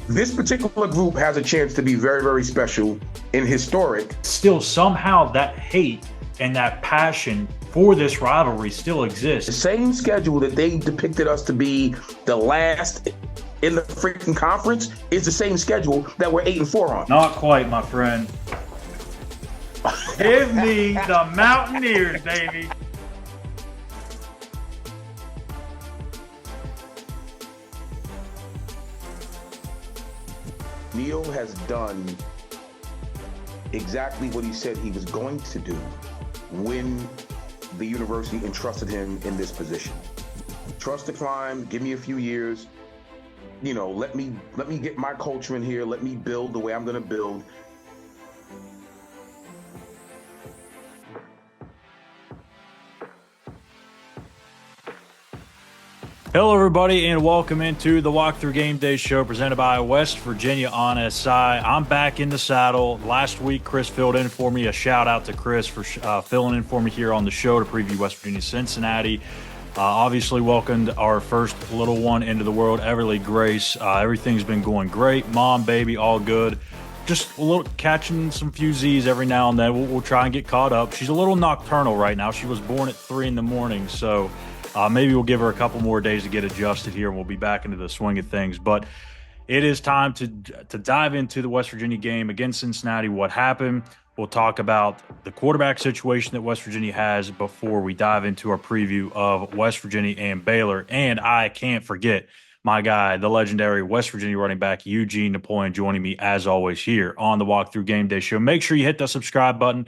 This particular group has a chance to be very, very special and historic. Still, somehow that hate and that passion for this rivalry still The exists. same schedule that they depicted us to be the last in the freaking conference is the same schedule that we're 8-4 on. Not quite, my friend. Give me the Mountaineers, baby. Neil has done exactly what he said he was going to do when the university entrusted him in this position. Trust the climb, give me a few years, let me get my culture in here, let me build the way I'm going to build. Hello, everybody, and welcome into the Walkthrough Game Day Show presented by West Virginia on SI. I'm back in the saddle. Last week, Chris filled in for me. A shout out to Chris for filling in for me here on the show to preview West Virginia Cincinnati. Obviously, welcomed our first little one into the world, Everly Grace. Everything's been going great. Mom, baby, all good. Just a little catching some few Z's every now and then. We'll try and get caught up. She's a little nocturnal right now. She was born at 3 in the morning, so maybe we'll give her a couple more days to get adjusted here, and we'll be back into the swing of things. But it is time to dive into the West Virginia game against Cincinnati. What happened? We'll talk about the quarterback situation that West Virginia has before we dive into our preview of West Virginia and Baylor. And I can't forget my guy, the legendary West Virginia running back, Eugene Napoleon, joining me as always here on the Walkthrough Game Day Show. Make sure you hit the subscribe button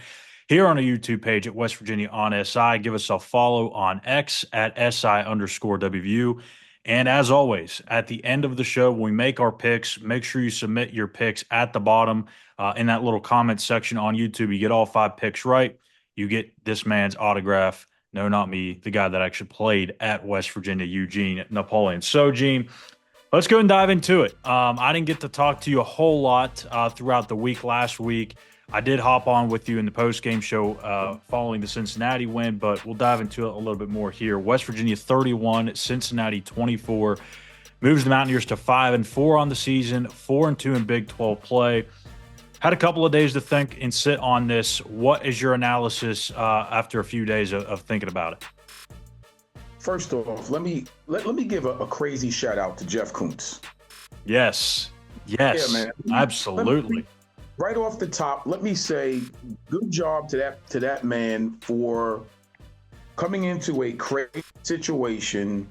here on a YouTube page at West Virginia on SI. Give us a follow on X at SI_WVU. And as always, at the end of the show, when we make our picks, make sure you submit your picks at the bottom in that little comment section on YouTube. You get all 5 picks right, you get this man's autograph. No, not me, the guy that actually played at West Virginia, Eugene Napoleon. So, Gene, let's go and dive into it. I didn't get to talk to you a whole lot throughout the week last week. I did hop on with you in the post-game show following the Cincinnati win, but we'll dive into it a little bit more here. West Virginia 31, Cincinnati 24, moves the Mountaineers to 5-4 on the season, 4-2 in Big 12 play. Had a couple of days to think and sit on this. What is your analysis after a few days of thinking about it? First off, let me give a crazy shout out to Jeff Kuntz. Yes, yeah, man. Absolutely. Right off the top, let me say good job to that man for coming into a crazy situation,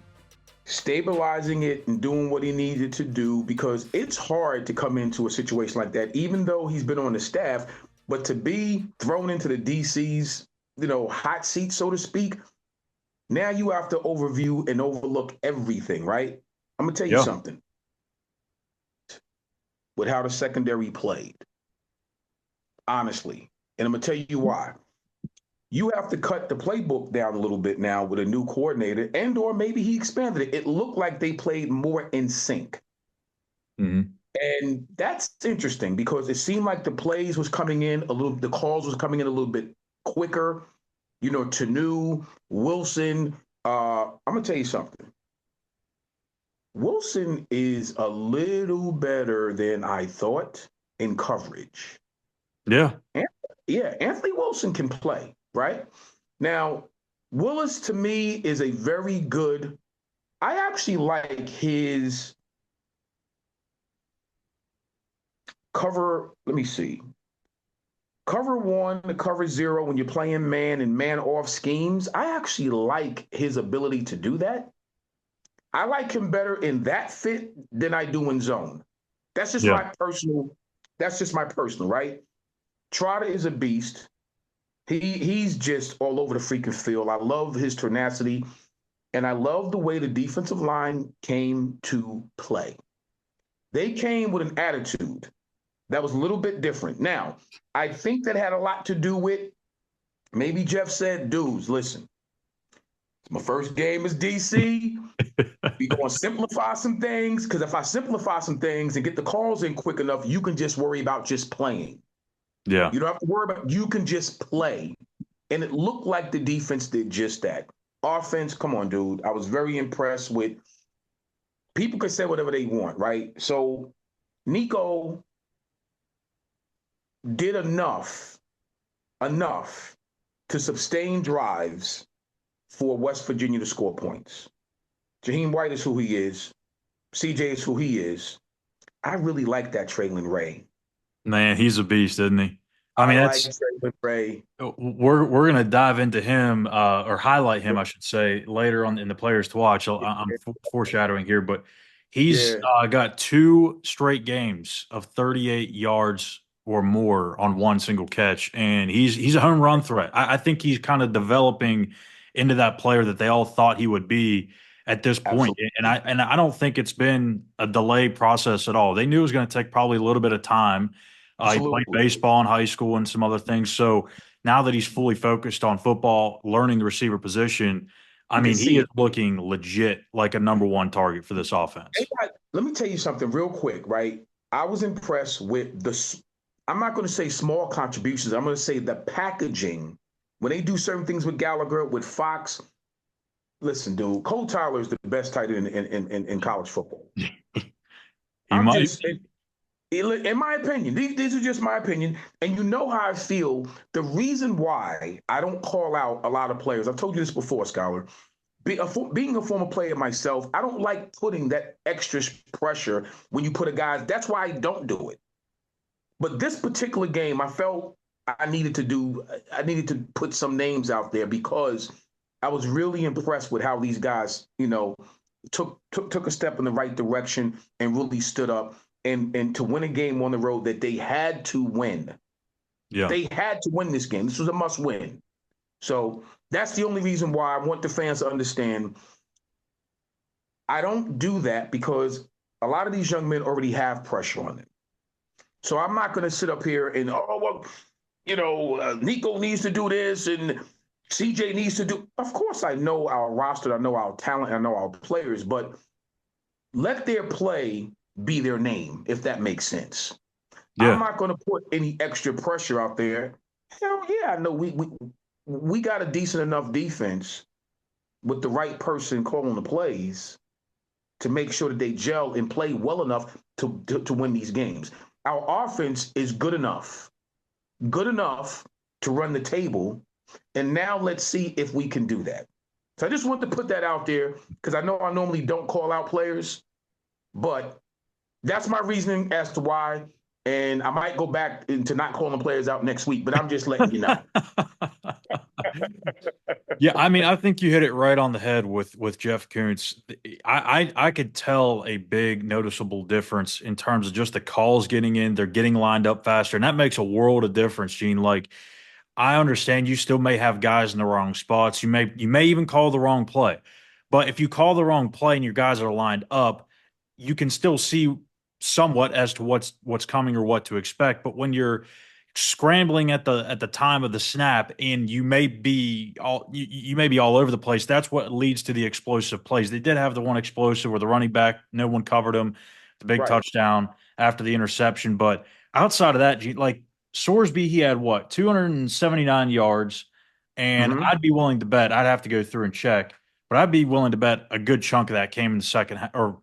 stabilizing it and doing what he needed to do, because it's hard to come into a situation like that, even though he's been on the staff, but to be thrown into the DC's, hot seat, so to speak, now you have to overview and overlook everything, right? I'm going to tell you something. With how the secondary played. Honestly, and I'm going to tell you why. You have to cut the playbook down a little bit now with a new coordinator, and or maybe he expanded it. It looked like they played more in sync. Mm-hmm. And that's interesting because it seemed like the plays was coming in the calls was coming in a little bit quicker. Tanu, Wilson, I'm going to tell you something. Wilson is a little better than I thought in coverage. Yeah. Anthony Wilson can play, right? Now, Willis, to me, is a very good – I actually like his cover – let me see. Cover 1 to cover 0 when you're playing man and man-off schemes. I actually like his ability to do that. I like him better in that fit than I do in zone. That's just my personal – right? Trotter is a beast. He's just all over the freaking field. I love his tenacity, and I love the way the defensive line came to play. They came with an attitude that was a little bit different. Now, I think that had a lot to do with maybe Jeff said, dudes, listen, it's my first game as DC. We're going to simplify some things, because if I simplify some things and get the calls in quick enough, you can just worry about just playing. Yeah. You don't have to worry about, you can just play. And it looked like the defense did just that. Offense, come on, dude. I was very impressed with, people can say whatever they want, right? So Nico did enough to sustain drives for West Virginia to score points. Jaheim White is who he is. CJ is who he is. I really like that Traylon Ray. Man, he's a beast, isn't he? I I mean, like that's Traylon Ray. we're gonna dive into him or highlight him, I should say, later on in the players to watch. I'm foreshadowing here, but he's Yeah, got two straight games of 38 yards or more on one single catch, and he's a home run threat. I think he's kind of developing into that player that they all thought he would be at this point, and absolutely. I don't think it's been a delay process at all. They knew it was going to take probably a little bit of time. He played Absolutely. baseball in high school and some other things. So now that he's fully focused on football, learning the receiver position, I You can mean, he see is it. looking legit like a number one target for this offense. Let me tell you something real quick, right? I was impressed with I'm not going to say small contributions. I'm going to say the packaging. When they do certain things with Gallagher, with Fox, listen, dude, Cole Tyler is the best tight end in college football. He I'm might. just, in my opinion, these are just my opinion. And you know how I feel. The reason why I don't call out a lot of players, I've told you this before, Schuyler, being a former player myself, I don't like putting that extra pressure when you put a guy. That's why I don't do it. But this particular game, I felt I needed to do. I needed to put some names out there because I was really impressed with how these guys, took a step in the right direction and really stood up and to win a game on the road that they had to win. Yeah. They had to win this game. This was a must win. So that's the only reason why I want the fans to understand. I don't do that because a lot of these young men already have pressure on them. So I'm not going to sit up here and, Nico needs to do this and CJ needs to do. Of course, I know our roster, I know our talent, I know our players, but let their play be their name, if that makes sense. I'm Yeah. not going to put any extra pressure out there. Hell yeah, I know we got a decent enough defense with the right person calling the plays to make sure that they gel and play well enough to win these games. Our offense is good enough to run the table. And now let's see if we can do that. So I just want to put that out there because I know I normally don't call out players, but that's my reasoning as to why. And I might go back into not calling players out next week, but I'm just letting you know. Yeah, I mean, I think you hit it right on the head with Jeff Kuntz. I could tell a big noticeable difference in terms of just the calls getting in. They're getting lined up faster, and that makes a world of difference, Gene. Like, I understand you still may have guys in the wrong spots. You may even call the wrong play. But if you call the wrong play and your guys are lined up, you can still see somewhat as to what's coming or what to expect. But when you're scrambling at the time of the snap and you may be all over the place, that's what leads to the explosive plays. They did have the one explosive where the running back, no one covered him, the big Right. touchdown after the interception. But outside of that, like Sorsby, he had what, 279 yards. And Mm-hmm. I'd be willing to bet, I'd have to go through and check, but I'd be willing to bet a good chunk of that came in the second half, or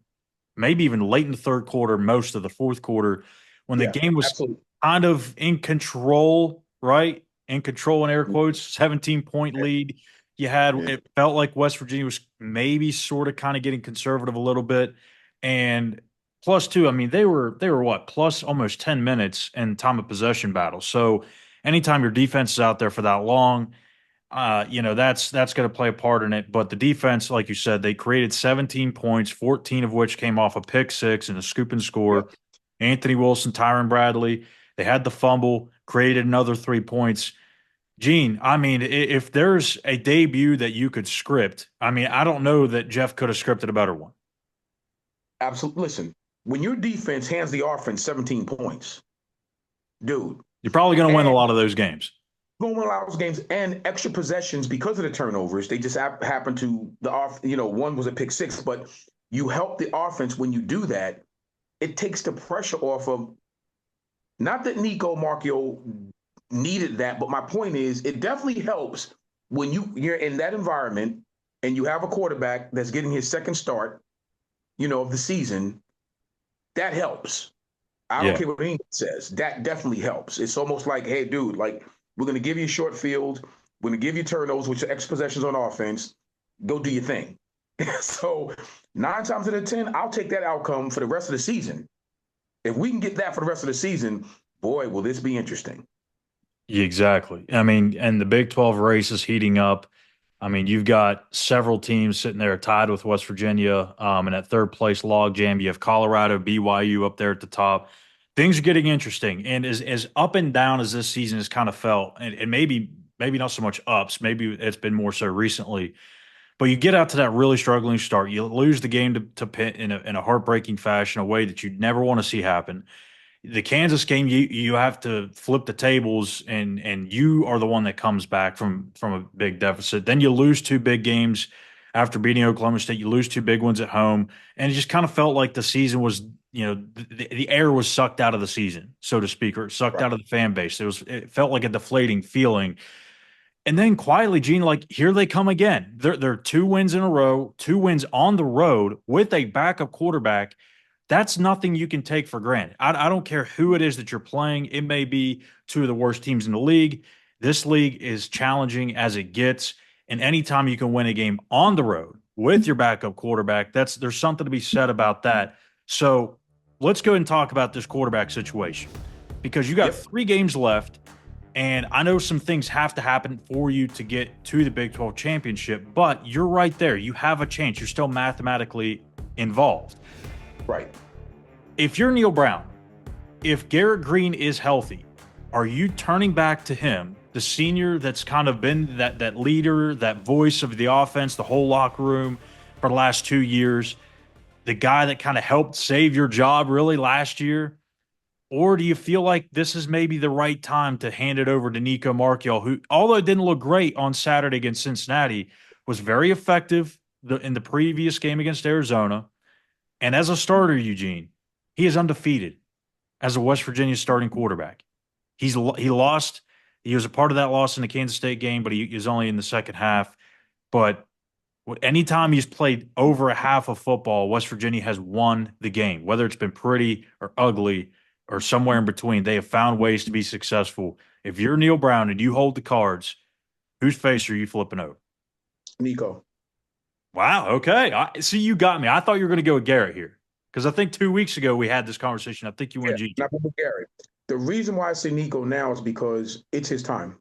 maybe even late in the third quarter, most of the fourth quarter, when the Yeah, game was absolutely. kind of in control, right? In control in air quotes, 17-point lead. You had, Yeah. it felt like West Virginia was maybe sort of kind of getting conservative a little bit. And plus two, I mean, they were what, plus almost 10 minutes in time of possession battle. So anytime your defense is out there for that long, that's going to play a part in it. But the defense, like you said, they created 17 points, 14 of which came off a pick six and a scoop and score. Yep. Anthony Wilson, Tyron Bradley, they had the fumble, created another 3 points. Gene, I mean, if there's a debut that you could script, I mean, I don't know that Jeff could have scripted a better one. Absolutely. Listen, when your defense hands the offense 17 points, dude, You're probably going to win a and lot of those games. going to allow those games and extra possessions because of the turnovers, they just happen to the off. One was a pick six, but you help the offense when you do that. It takes the pressure off of. Not that Nico Marchio needed that, but my point is, it definitely helps when you're in that environment and you have a quarterback that's getting his second start, of the season. That helps. I don't Yeah. care what anyone says. That definitely helps. It's almost like, hey, dude, like we're going to give you a short field. We're going to give you turnovers, which are extra possessions on offense. Go do your thing. So 9 times out of 10, I'll take that outcome for the rest of the season. If we can get that for the rest of the season, boy, will this be interesting. Yeah, exactly. I mean, and the Big 12 race is heating up. I mean, you've got several teams sitting there tied with West Virginia, and at third place logjam, you have Colorado, BYU up there at the top. Things are getting interesting, and as up and down as this season has kind of felt, and maybe not so much ups, maybe it's been more so recently. But you get out to that really struggling start, you lose the game to Pitt in a heartbreaking fashion, a way that you'd never want to see happen. The Kansas game, you have to flip the tables, and you are the one that comes back from a big deficit. Then you lose two big games after beating Oklahoma State. You lose two big ones at home, and it just kind of felt like the season was, the air was sucked out of the season, so to speak, or sucked Right. out of the fan base. It felt like a deflating feeling. And then quietly, Gene, like here they come again. They're 2 wins in a row, 2 wins on the road with a backup quarterback. That's nothing you can take for granted. I don't care who it is that you're playing. It may be two of the worst teams in the league. This league is challenging as it gets. And anytime you can win a game on the road with your backup quarterback, there's something to be said about that. So let's go ahead and talk about this quarterback situation because you got Yep. 3 games left. And I know some things have to happen for you to get to the Big 12 championship, but you're right there. You have a chance. You're still mathematically involved. Right. If you're Neil Brown, if Garrett Green is healthy, are you turning back to him, the senior that's kind of been that leader, that voice of the offense, the whole locker room for the last 2 years, the guy that kind of helped save your job really last year? Or do you feel like this is maybe the right time to hand it over to Nico Marchiol, who, although it didn't look great on Saturday against Cincinnati, was very effective in the previous game against Arizona? And as a starter, Eugene, he is undefeated as a West Virginia starting quarterback. He lost. He was a part of that loss in the Kansas State game, but he was only in the second half. But anytime he's played over a half of football, West Virginia has won the game, whether it's been pretty or ugly or somewhere in between. They have found ways to be successful. If you're Neil Brown and you hold the cards, whose face are you flipping over? Nico. Wow. Okay. See, you got me. I thought you were going to go with Garrett here because I think 2 weeks ago we had this conversation. I think you Yeah, went G. not with Gary. The reason why I say Nico now is because it's his time.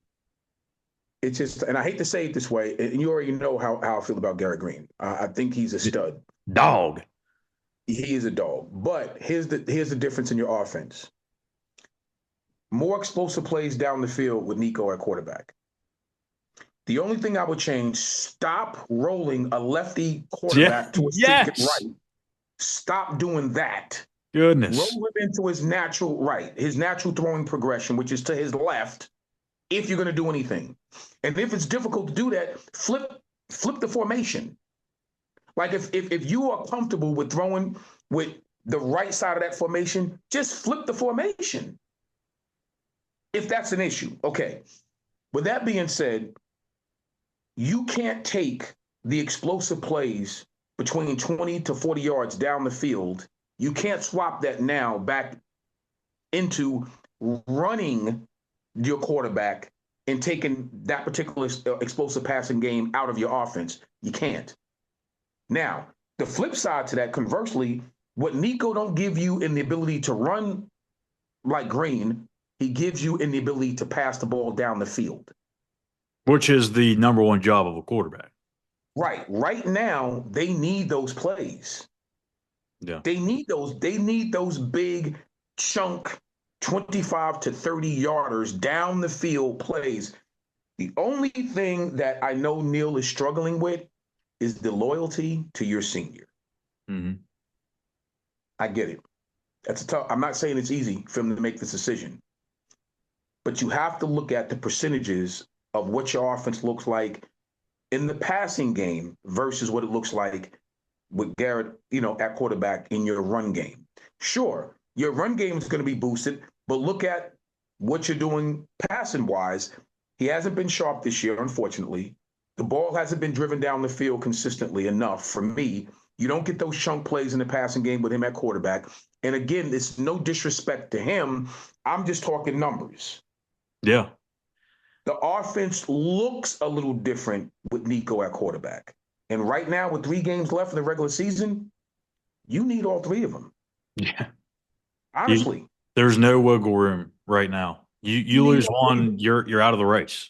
It's just, and I hate to say it this way, and you already know how I feel about Garrett Green. I think he's a stud. Dog. He is a dog. But here's the difference in your offense. More explosive plays down the field with Nico at quarterback. The only thing I would change, stop rolling a lefty Yeah. quarterback to a secret Yes. right. Stop doing that. Goodness. Roll him into his natural right, his natural throwing progression, which is to his left, if you're going to do anything. And if it's difficult to do that, flip the formation. Like if you are comfortable with throwing with the right side of that formation, just flip the formation. If that's an issue. Okay. With that being said, you can't take the explosive plays between 20 to 40 yards down the field. You can't swap that now back into running your quarterback and taking that particular explosive passing game out of your offense. You can't. Now, the flip side to that, conversely, what Nico don't give you in the ability to run like Green, he gives you in the ability to pass the ball down the field. Which is the number one job of a quarterback. Right. Right now, they need those plays. Yeah. They need those big chunk 25 to 30 yarders down the field plays. The only thing that I know Neil is struggling with is the loyalty to your senior. Mm-hmm. I get it. That's a tough. I'm not saying it's easy for him to make this decision, but you have to look at the percentages of what your offense looks like in the passing game versus what it looks like with Garrett, at quarterback in your run game. Sure, your run game is going to be boosted, but look at what you're doing passing wise. He hasn't been sharp this year, unfortunately. The ball hasn't been driven down the field consistently enough for me You don't get those chunk plays in the passing game with him at quarterback. And again, it's no disrespect to him. I'm just talking numbers. Yeah. The offense looks a little different with Nico at quarterback. And right now, with 3 games left in the regular season, you need all 3 of them. Yeah. Honestly. There's no wiggle room right now. You need lose one, you're out of the race.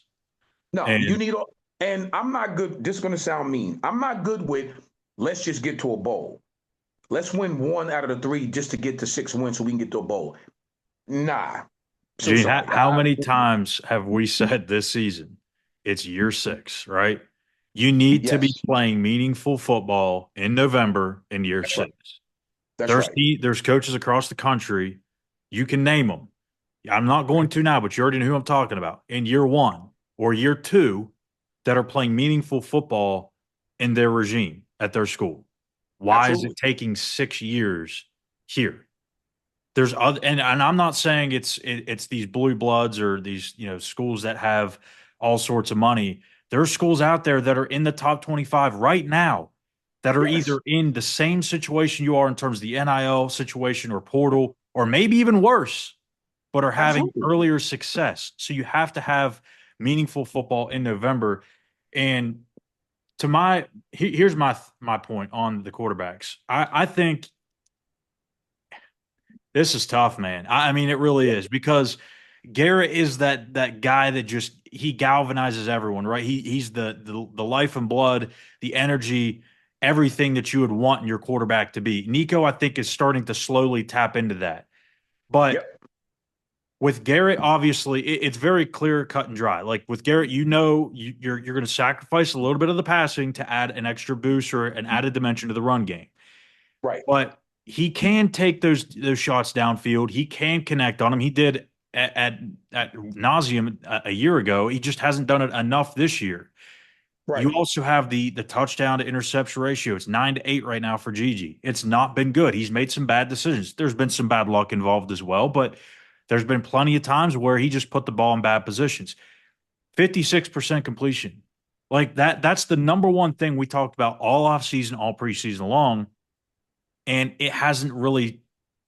No, And you need all. And I'm not good. This is going to sound mean. I'm not good with let's just get to a bowl. Let's win 1 out of the 3 just to get to 6 wins so we can get to a bowl. Nah. So Gene, sorry. how many times have we said this season it's year 6, right? You need to be Yes. playing meaningful football in November in year That's 6. right. That's right. There's coaches across the country. You can name them. I'm not going to now, but you already know who I'm talking about. In year 1 or year 2 that are playing meaningful football in their regime at their school. Why is it Absolutely. taking 6 years here? There's other, and I'm not saying it's these blue bloods or these schools that have all sorts of money. There are schools out there that are in the top 25 right now that are either Yes. in the same situation you are in terms of the NIL situation or portal, or maybe even worse, but are having Absolutely. earlier success. So you have to have meaningful football in November. And here's my point on the quarterbacks. I think this is tough, man. I mean, it really is, because Garrett is that guy that just he galvanizes everyone, right? He's the life and blood, the energy, everything that you would want in your quarterback to be. Nico, I think, is starting to slowly tap into that. But Yep. with Garrett, obviously, it's very clear, cut and dry. Like with Garrett, you're going to sacrifice a little bit of the passing to add an extra boost or an added dimension to the run game. Right. But he can take those shots downfield. He can connect on them. He did at nauseum a year ago. He just hasn't done it enough this year. You Right. also have the touchdown to interception ratio. It's 9-8 right now for Gigi. It's not been good. He's made some bad decisions. There's been some bad luck involved as well, but there's been plenty of times where he just put the ball in bad positions. 56% completion. Like that's the number one thing we talked about all offseason, all preseason long, and it hasn't really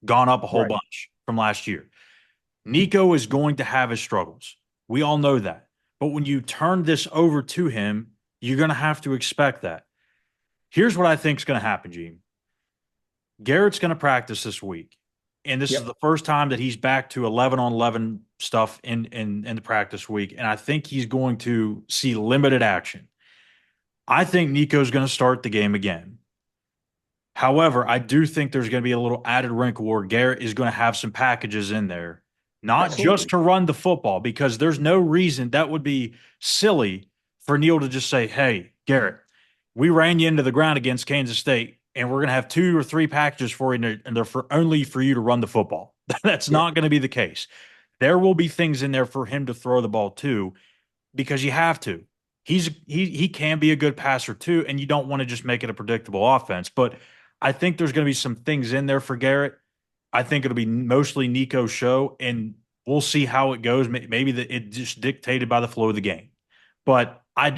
gone up a whole Right. bunch from last year. Nico is going to have his struggles. We all know that. But when you turn this over to him, you're going to have to expect that. Here's what I think is going to happen, Gene. Garrett's going to practice this week. And this is Yep. the first time that he's back to 11 on 11 stuff in the practice week. And I think he's going to see limited action. I think Nico's going to start the game again. However, I do think there's going to be a little added wrinkle where Garrett is going to have some packages in there, not just Absolutely. to run the football, because there's no reason that would be silly for Neil to just say, hey, Garrett, we ran you into the ground against Kansas State, and we're going to have 2 or 3 packages for you, and they're only for you to run the football. That's Yep. not going to be the case. There will be things in there for him to throw the ball to, because you have to. He can be a good passer too, and you don't want to just make it a predictable offense. But I think there's going to be some things in there for Garrett. I think it'll be mostly Nico's show, and we'll see how it goes. Maybe it just dictated by the flow of the game. But I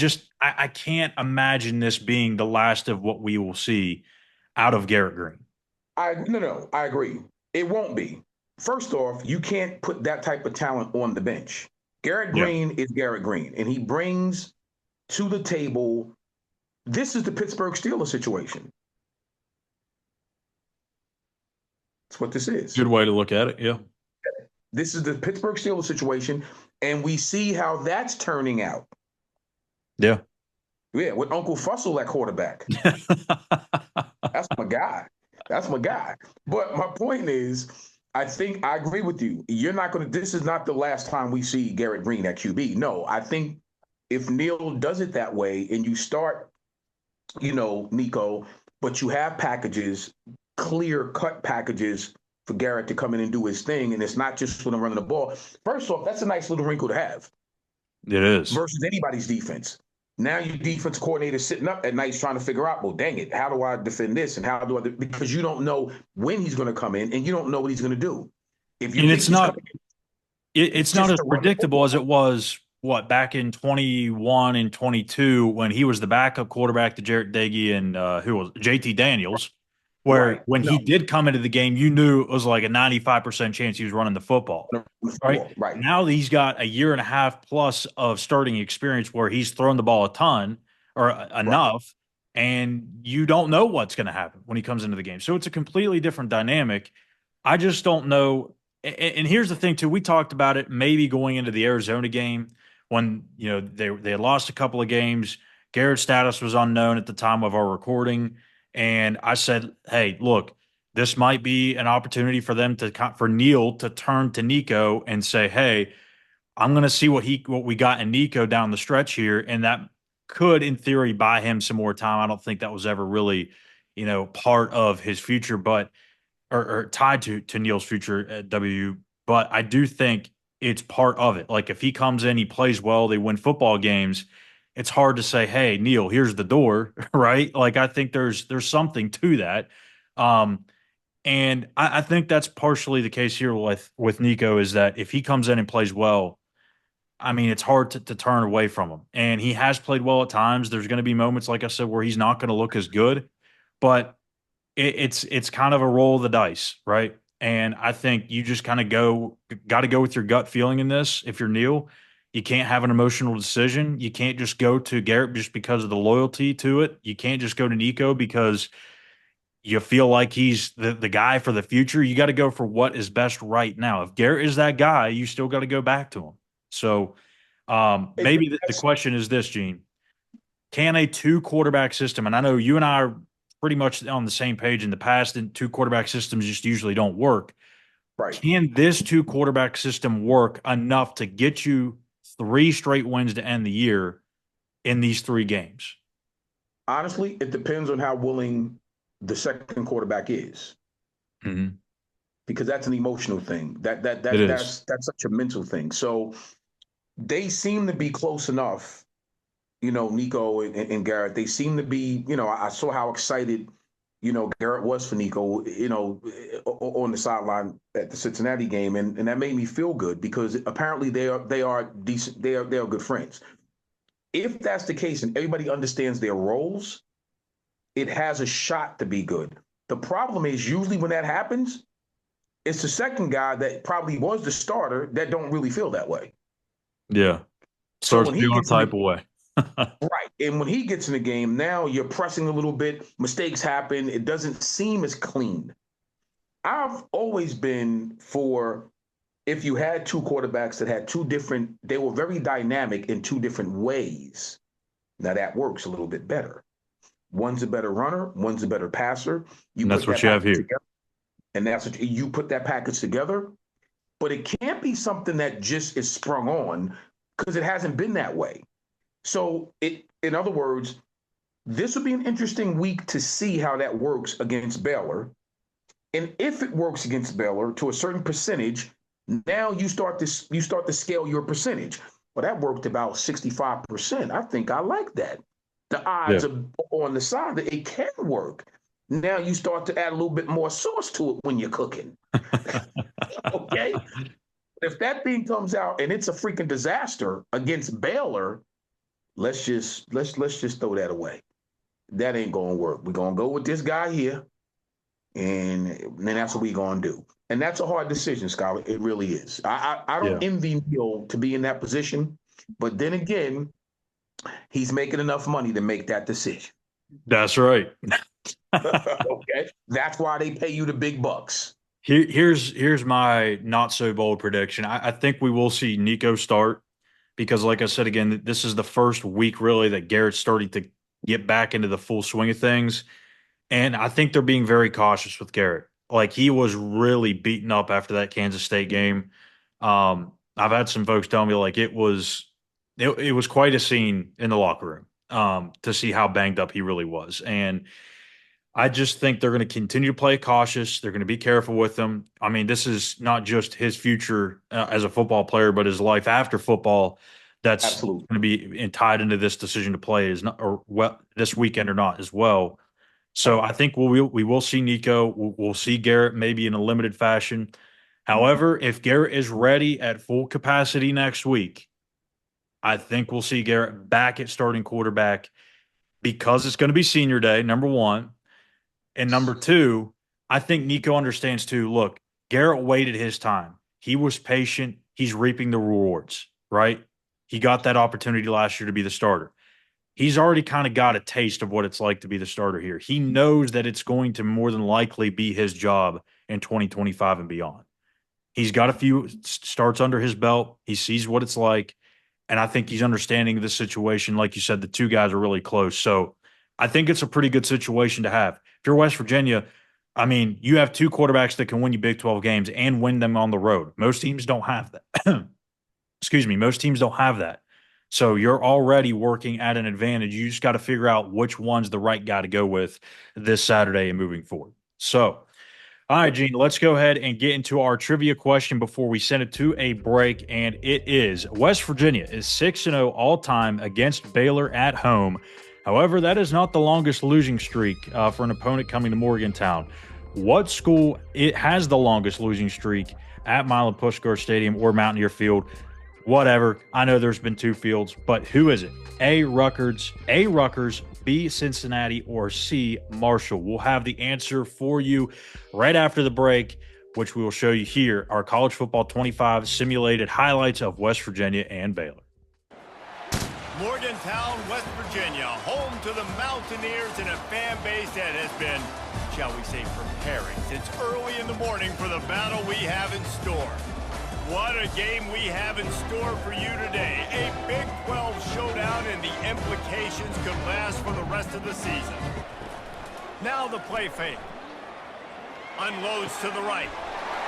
can't imagine this being the last of what we will see out of Garrett Green. No, I agree. It won't be. First off, you can't put that type of talent on the bench. Garrett Yeah. Green is Garrett Green, and he brings to the table. This is the Pittsburgh Steelers situation. That's what this is. Good way to look at it. Yeah. This is the Pittsburgh Steelers situation, and we see how that's turning out. Yeah. Yeah, with Uncle Fussell at quarterback. That's my guy. That's my guy. But my point is, I think I agree with you. You're not going to, this is not the last time we see Garrett Green at QB. No, I think if Neil does it that way and you start, Nico, but you have packages, clear cut packages for Garrett to come in and do his thing, and it's not just when I'm running the ball. First off, that's a nice little wrinkle to have. It is. Versus anybody's defense. Now your defense coordinator sitting up at night trying to figure out, well, dang it, how do I defend this and how do I because you don't know when he's going to come in and you don't know what he's going to do. If you and think it's not it's not as predictable as it was back in 21 and 22 when he was the backup quarterback to Jarrett Doege and who was JT Daniels, where Right. when No. he did come into the game, you knew it was like a 95% chance he was running the football. Right Right. now, he's got a year and a half plus of starting experience where he's thrown the ball a ton or Right. enough, and you don't know what's going to happen when he comes into the game. So it's a completely different dynamic. I just don't know. And here's the thing, too. We talked about it maybe going into the Arizona game when they had lost a couple of games. Garrett's status was unknown at the time of our recording, and I said, "Hey, look, this might be an opportunity for them for Neil to turn to Nico and say, hey, I'm going to see what we got in Nico down the stretch here, and that could, in theory, buy him some more time. I don't think that was ever really, part of his future, but or tied to Neil's future at WU. But I do think it's part of it. Like if he comes in, he plays well, they win football games. It's hard to say, "Hey, Neil, here's the door," right? Like I think there's something to that. Um, and I think that's partially the case here with Nico is that if he comes in and plays well, I mean, it's hard to turn away from him. And he has played well at times. There's going to be moments, like I said, where he's not going to look as good, but it's kind of a roll of the dice, right? And I think you just kind of got to go with your gut feeling in this. If you're Neil, you can't have an emotional decision. You can't just go to Garrett just because of the loyalty to it. You can't just go to Nico because you feel like he's the guy for the future. You got to go for what is best right now. If Garrett is that guy, you still got to go back to him. So maybe the question is this, Gene. Can a two quarterback system, and I know you and I are pretty much on the same page in the past, and two quarterback systems just usually don't work. Right. Can this two quarterback system work enough to get you three straight wins to end the year in these three games? Honestly, it depends on how willing the second quarterback is, Mm-hmm. because that's an emotional thing. It is. That's such a mental thing. So they seem to be close enough. Nico and Garrett. They seem to be. I saw how excited Garrett was for Nico. On the sideline at the Cincinnati game, and that made me feel good because apparently they are decent. They are good friends. If that's the case and everybody understands their roles, it has a shot to be good. The problem is usually when that happens, it's the second guy that probably was the starter that don't really feel that way. Yeah. So Starts when he feeling gets in type the of way. right, and when he gets in the game, now you're pressing a little bit, mistakes happen, it doesn't seem as clean. I've always been for if you had two quarterbacks that had they were very dynamic in two different ways. Now that works a little bit better. One's a better runner, one's a better passer. You And that's put what that you have package here. together, and that's what you put that package together. But it can't be something that just is sprung on because it hasn't been that way. So in other words, this will be an interesting week to see how that works against Baylor. And if it works against Baylor to a certain percentage, now you start to scale your percentage. Well, that worked about 65%. I think I like that. The Yeah. odds are on the side that it can work. Now you start to add a little bit more sauce to it when you're cooking. Okay. If that thing comes out and it's a freaking disaster against Baylor, let's just throw that away. That ain't gonna work. We're gonna go with this guy here, and then that's what we're gonna do. And that's a hard decision, Schuyler. It really is. I don't Yeah. envy Neil to be in that position, but then again, he's making enough money to make that decision. That's right. Okay, that's why they pay you the big bucks. Here's my not so bold prediction. I think we will see Nico start because, like I said again, this is the first week really that Garrett's starting to get back into the full swing of things, and I think they're being very cautious with Garrett. Like he was really beaten up after that Kansas State game. I've had some folks tell me like it was quite a scene in the locker room to see how banged up he really was, and I just think they're going to continue to play cautious. They're going to be careful with him. I mean, this is not just his future as a football player, but his life after football that's Absolutely. going to be tied into this decision to play is not or well this weekend or not as well. So I think we will see Nico. We'll see Garrett maybe in a limited fashion. However, if Garrett is ready at full capacity next week, I think we'll see Garrett back at starting quarterback because it's going to be senior day, number one. And number two, I think Nico understands too. Look, Garrett waited his time. He was patient. He's reaping the rewards, right? He got that opportunity last year to be the starter. He's already kind of got a taste of what it's like to be the starter here. He knows that it's going to more than likely be his job in 2025 and beyond. He's got a few starts under his belt. He sees what it's like. And I think he's understanding the situation. Like you said, the two guys are really close. So I think it's a pretty good situation to have. If you're West Virginia, I mean, you have two quarterbacks that can win you Big 12 games and win them on the road. Most teams don't have that. Excuse me. Most teams don't have that. So you're already working at an advantage. You just got to figure out which one's the right guy to go with this Saturday and moving forward. So, all right, Gene, let's go ahead and get into our trivia question before we send it to a break. And it is West Virginia is 6-0 all time against Baylor at home. However, that is not the longest losing streak for an opponent coming to Morgantown. What school it has the longest losing streak at Milan Puskar Stadium or Mountaineer Field? Whatever. I know there's been two fields, but who is it? A, Rutgers, B, Cincinnati, or C, Marshall? We'll have the answer for you right after the break, which we will show you here, our College Football 25 simulated highlights of West Virginia and Baylor. Morgantown, West Virginia, home to the Mountaineers and a fan base that has been, shall we say, preparing since early in the morning for the battle we have in store. What a game we have in store for you today. A Big 12 showdown, and the implications could last for the rest of the season. Now the play fake. Unloads to the right.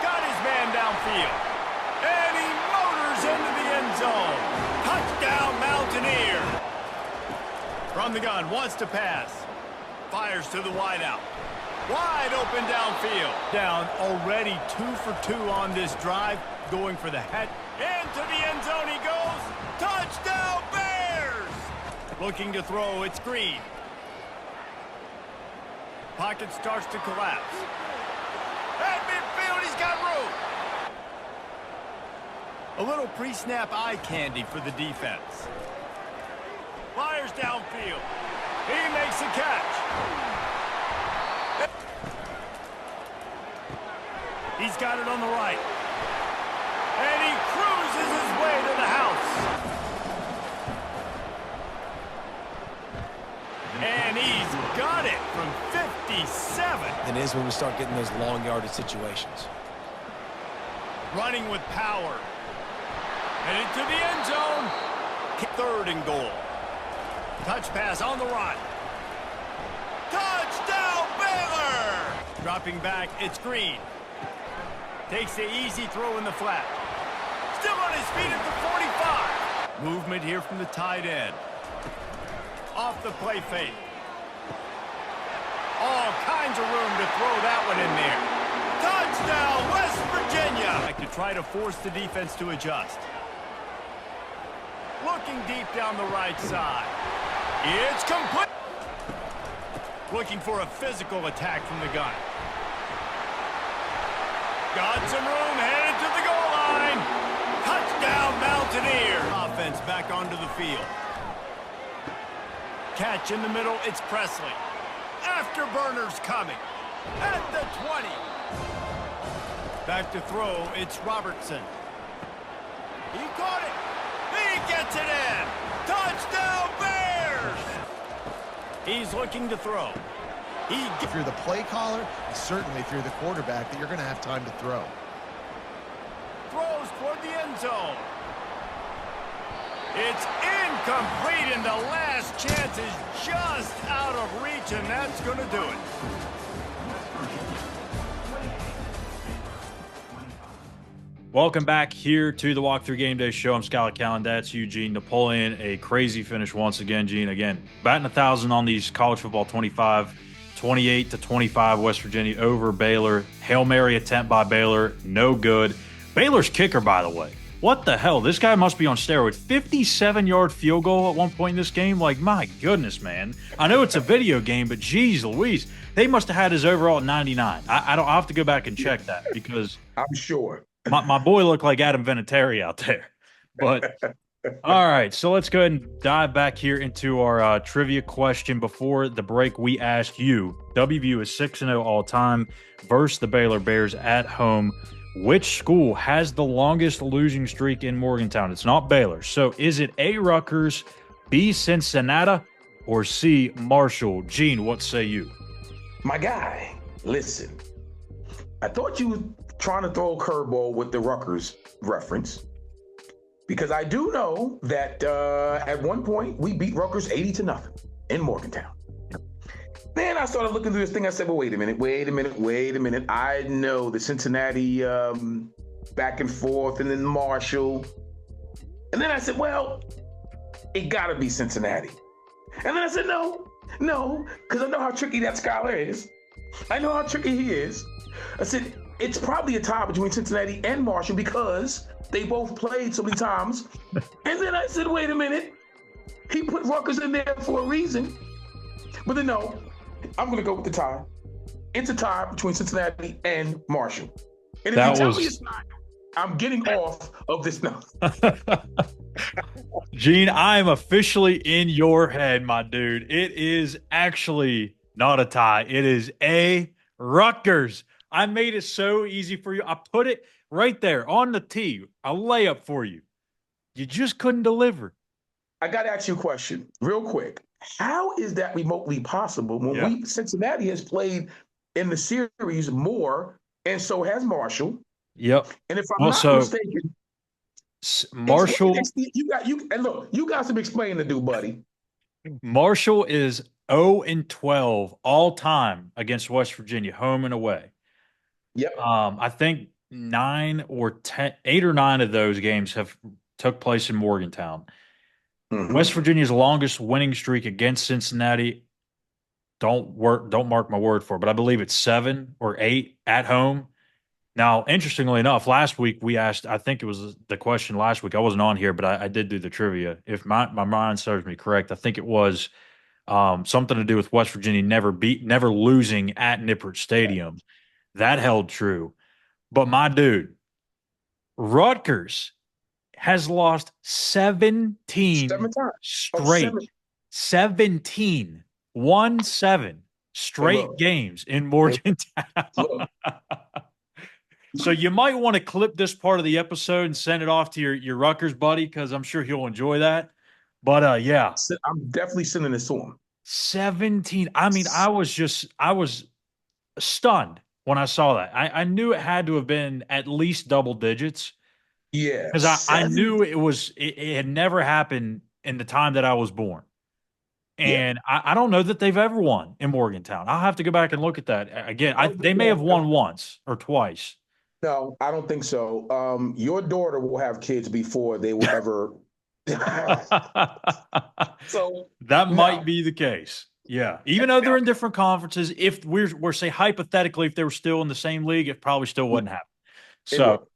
Got his man downfield. And he motors into the end zone. Touchdown, Mountaineer. From the gun, wants to pass. Fires to the wideout. Wide open downfield. Down already 2 for 2 on this drive. Going for the head. Into the end zone he goes. Touchdown, Bears! Looking to throw, it's Green. Pocket starts to collapse. At midfield, he's got room. A little pre-snap eye candy for the defense. Fires downfield. He makes the catch. He's got it on the right. And he cruises his way to the house. And he's got it from 57. It is when we start getting those long yardage situations. Running with power. And into the end zone. 3rd and goal. Touch pass on the run. Touchdown, Baylor! Dropping back, it's Green. Takes the easy throw in the flat. Still on his feet at the 45. Movement here from the tight end. Off the play fake. All kinds of room to throw that one in there. Touchdown, West Virginia! Like to try to force the defense to adjust. Looking deep down the right side. It's complete. Looking for a physical attack from the gun. Got some room, headed to the goal line. Touchdown, Mountaineer. Offense back onto the field. Catch in the middle, it's Presley. Afterburners coming. At the 20. Back to throw, it's Robertson. He caught it. He gets it in. Touchdown, Bears. He's looking to throw. If you're the play caller, and certainly if you're the quarterback, that you're going to have time to throw. Throws toward the end zone. It's incomplete, and the last chance is just out of reach, and that's going to do it. Welcome back here to the Walkthrough Game Day Show. I'm Callihan. That's Eugene Napoleon. A crazy finish once again, Gene. Again, batting 1,000 on these college football 25, 28-25 West Virginia over Baylor. Hail Mary attempt by Baylor, no good. Baylor's kicker, by the way. What the hell? This guy must be on steroids. 57-yard field goal at one point in this game. Like, my goodness, man. I know it's a video game, but geez Louise. They must have had his overall at 99. I'll have to go back and check that because I'm sure. my boy looked like Adam Vinatieri out there. But All right, so let's go ahead and dive back here into our trivia question. Before the break, we asked you, WVU is 6-0 all time versus the Baylor Bears at home. Which school has the longest losing streak in Morgantown? It's not Baylor. So is it A, Rutgers, B, Cincinnati, or C, Marshall? Gene, what say you? My guy, listen. I thought you were trying to throw a curveball with the Rutgers reference, because I do know that at one point we beat Rutgers 80-0 in Morgantown. Then I started looking through this thing. I said, well, wait a minute. I know the Cincinnati back and forth, and then Marshall. And then I said, well, it got to be Cincinnati. And then I said, no, because I know how tricky that Schuyler is. I know how tricky he is. I said, it's probably a tie between Cincinnati and Marshall because they both played so many times. And then I said, wait a minute. He put Rutgers in there for a reason. But then no, I'm going to go with the tie. It's a tie between Cincinnati and Marshall. And if you tell me it's not, I'm getting off of this now. Gene, I am officially in your head, my dude. It is actually not a tie. It is A, Rutgers. I made it so easy for you. I put it right there on the tee, a layup for you. You just couldn't deliver. I got to ask you a question real quick. How is that remotely possible when Cincinnati has played in the series more, and so has Marshall? Yep. And if I'm not mistaken, Marshall, you got some explaining to do, buddy. Marshall is 0-12 all time against West Virginia, home and away. Yep. I think 8 or 9 of those games have took place in Morgantown. Mm-hmm. West Virginia's longest winning streak against Cincinnati, don't mark my word for it, but I believe it's 7 or 8 at home. Now, interestingly enough, last week we asked, I think it was the question last week. I wasn't on here, but I did do the trivia. If my mind serves me correct, I think it was something to do with West Virginia never losing at Nippert Stadium. That held true. But my dude, Rutgers has lost 17 straight. 17. 1-7 straight games in Morgantown. So you might want to clip this part of the episode and send it off to your Rutgers buddy, because I'm sure he'll enjoy that. But yeah. I'm definitely sending this to him. 17. I mean, I was stunned when I saw that. I knew it had to have been at least double digits. Yeah. Because I knew it had never happened in the time that I was born. And I don't know that they've ever won in Morgantown. I'll have to go back and look at that again. They may have won once or twice. No, I don't think so. Your daughter will have kids before they will ever. So that might be the case. Yeah. Even though they're in different conferences, if we're say hypothetically, if they were still in the same league, it probably still wouldn't happen. So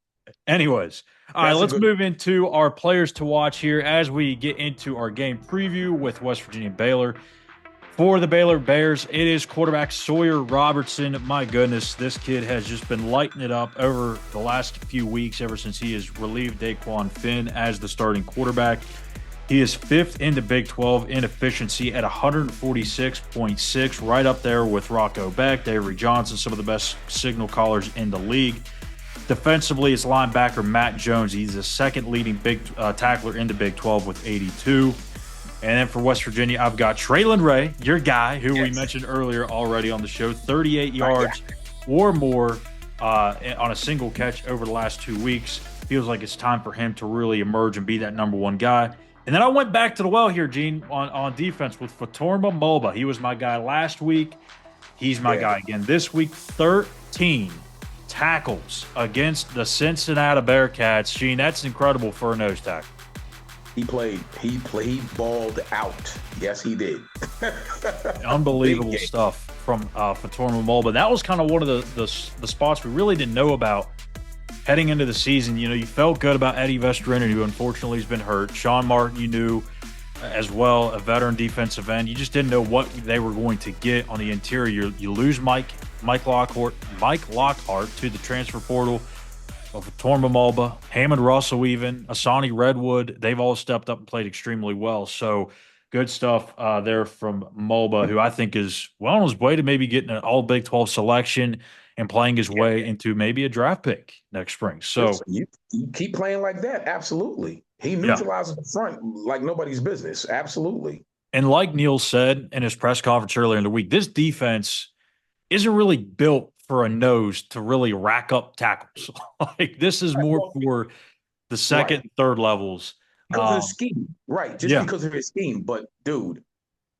anyways, all right, let's move into our players to watch here as we get into our game preview with West Virginia and Baylor. For the Baylor Bears, it is quarterback Sawyer Robertson. My goodness, this kid has just been lighting it up over the last few weeks, ever since he has relieved Daquan Finn as the starting quarterback. He is 5th in the Big 12 in efficiency at 146.6, right up there with Rocco Beck, Avery Johnson, some of the best signal callers in the league. Defensively, it's linebacker Matt Jones. He's the second leading big tackler in the Big 12 with 82. And then for West Virginia, I've got Traylon Ray, your guy, who we mentioned earlier already on the show, 38 yards or more on a single catch over the last 2 weeks. Feels like it's time for him to really emerge and be that number one guy. And then I went back to the well here, Gene, on defense with Fatorma Mulba. He was my guy last week. He's my guy again this week. 13 tackles against the Cincinnati Bearcats. Gene, that's incredible for a nose tackle. He balled out. Yes, he did. Unbelievable stuff from Fatorma Mulba. That was kind of one of the spots we really didn't know about heading into the season. You know, you felt good about Eddie Vestrin, who unfortunately has been hurt. Sean Martin, you knew as well, a veteran defensive end. You just didn't know what they were going to get on the interior. You lose Mike Lockhart to the transfer portal. of Torma Mulba, Hammond Russell, even Asani Redwood. They've all stepped up and played extremely well. So good stuff there from Mulba, who I think is well on his way to maybe getting an all Big 12 selection and playing his Yeah. way into maybe a draft pick next spring. So, Listen, you keep playing like that. Absolutely. He yeah. neutralizes the front like nobody's business. Absolutely. And like Neil said in his press conference earlier in the week, this defense isn't really built for a nose to really rack up tackles. Like this is Right. more Well, for the second right. and third levels. Because of his scheme. Right. Just Yeah, because of his scheme. But dude,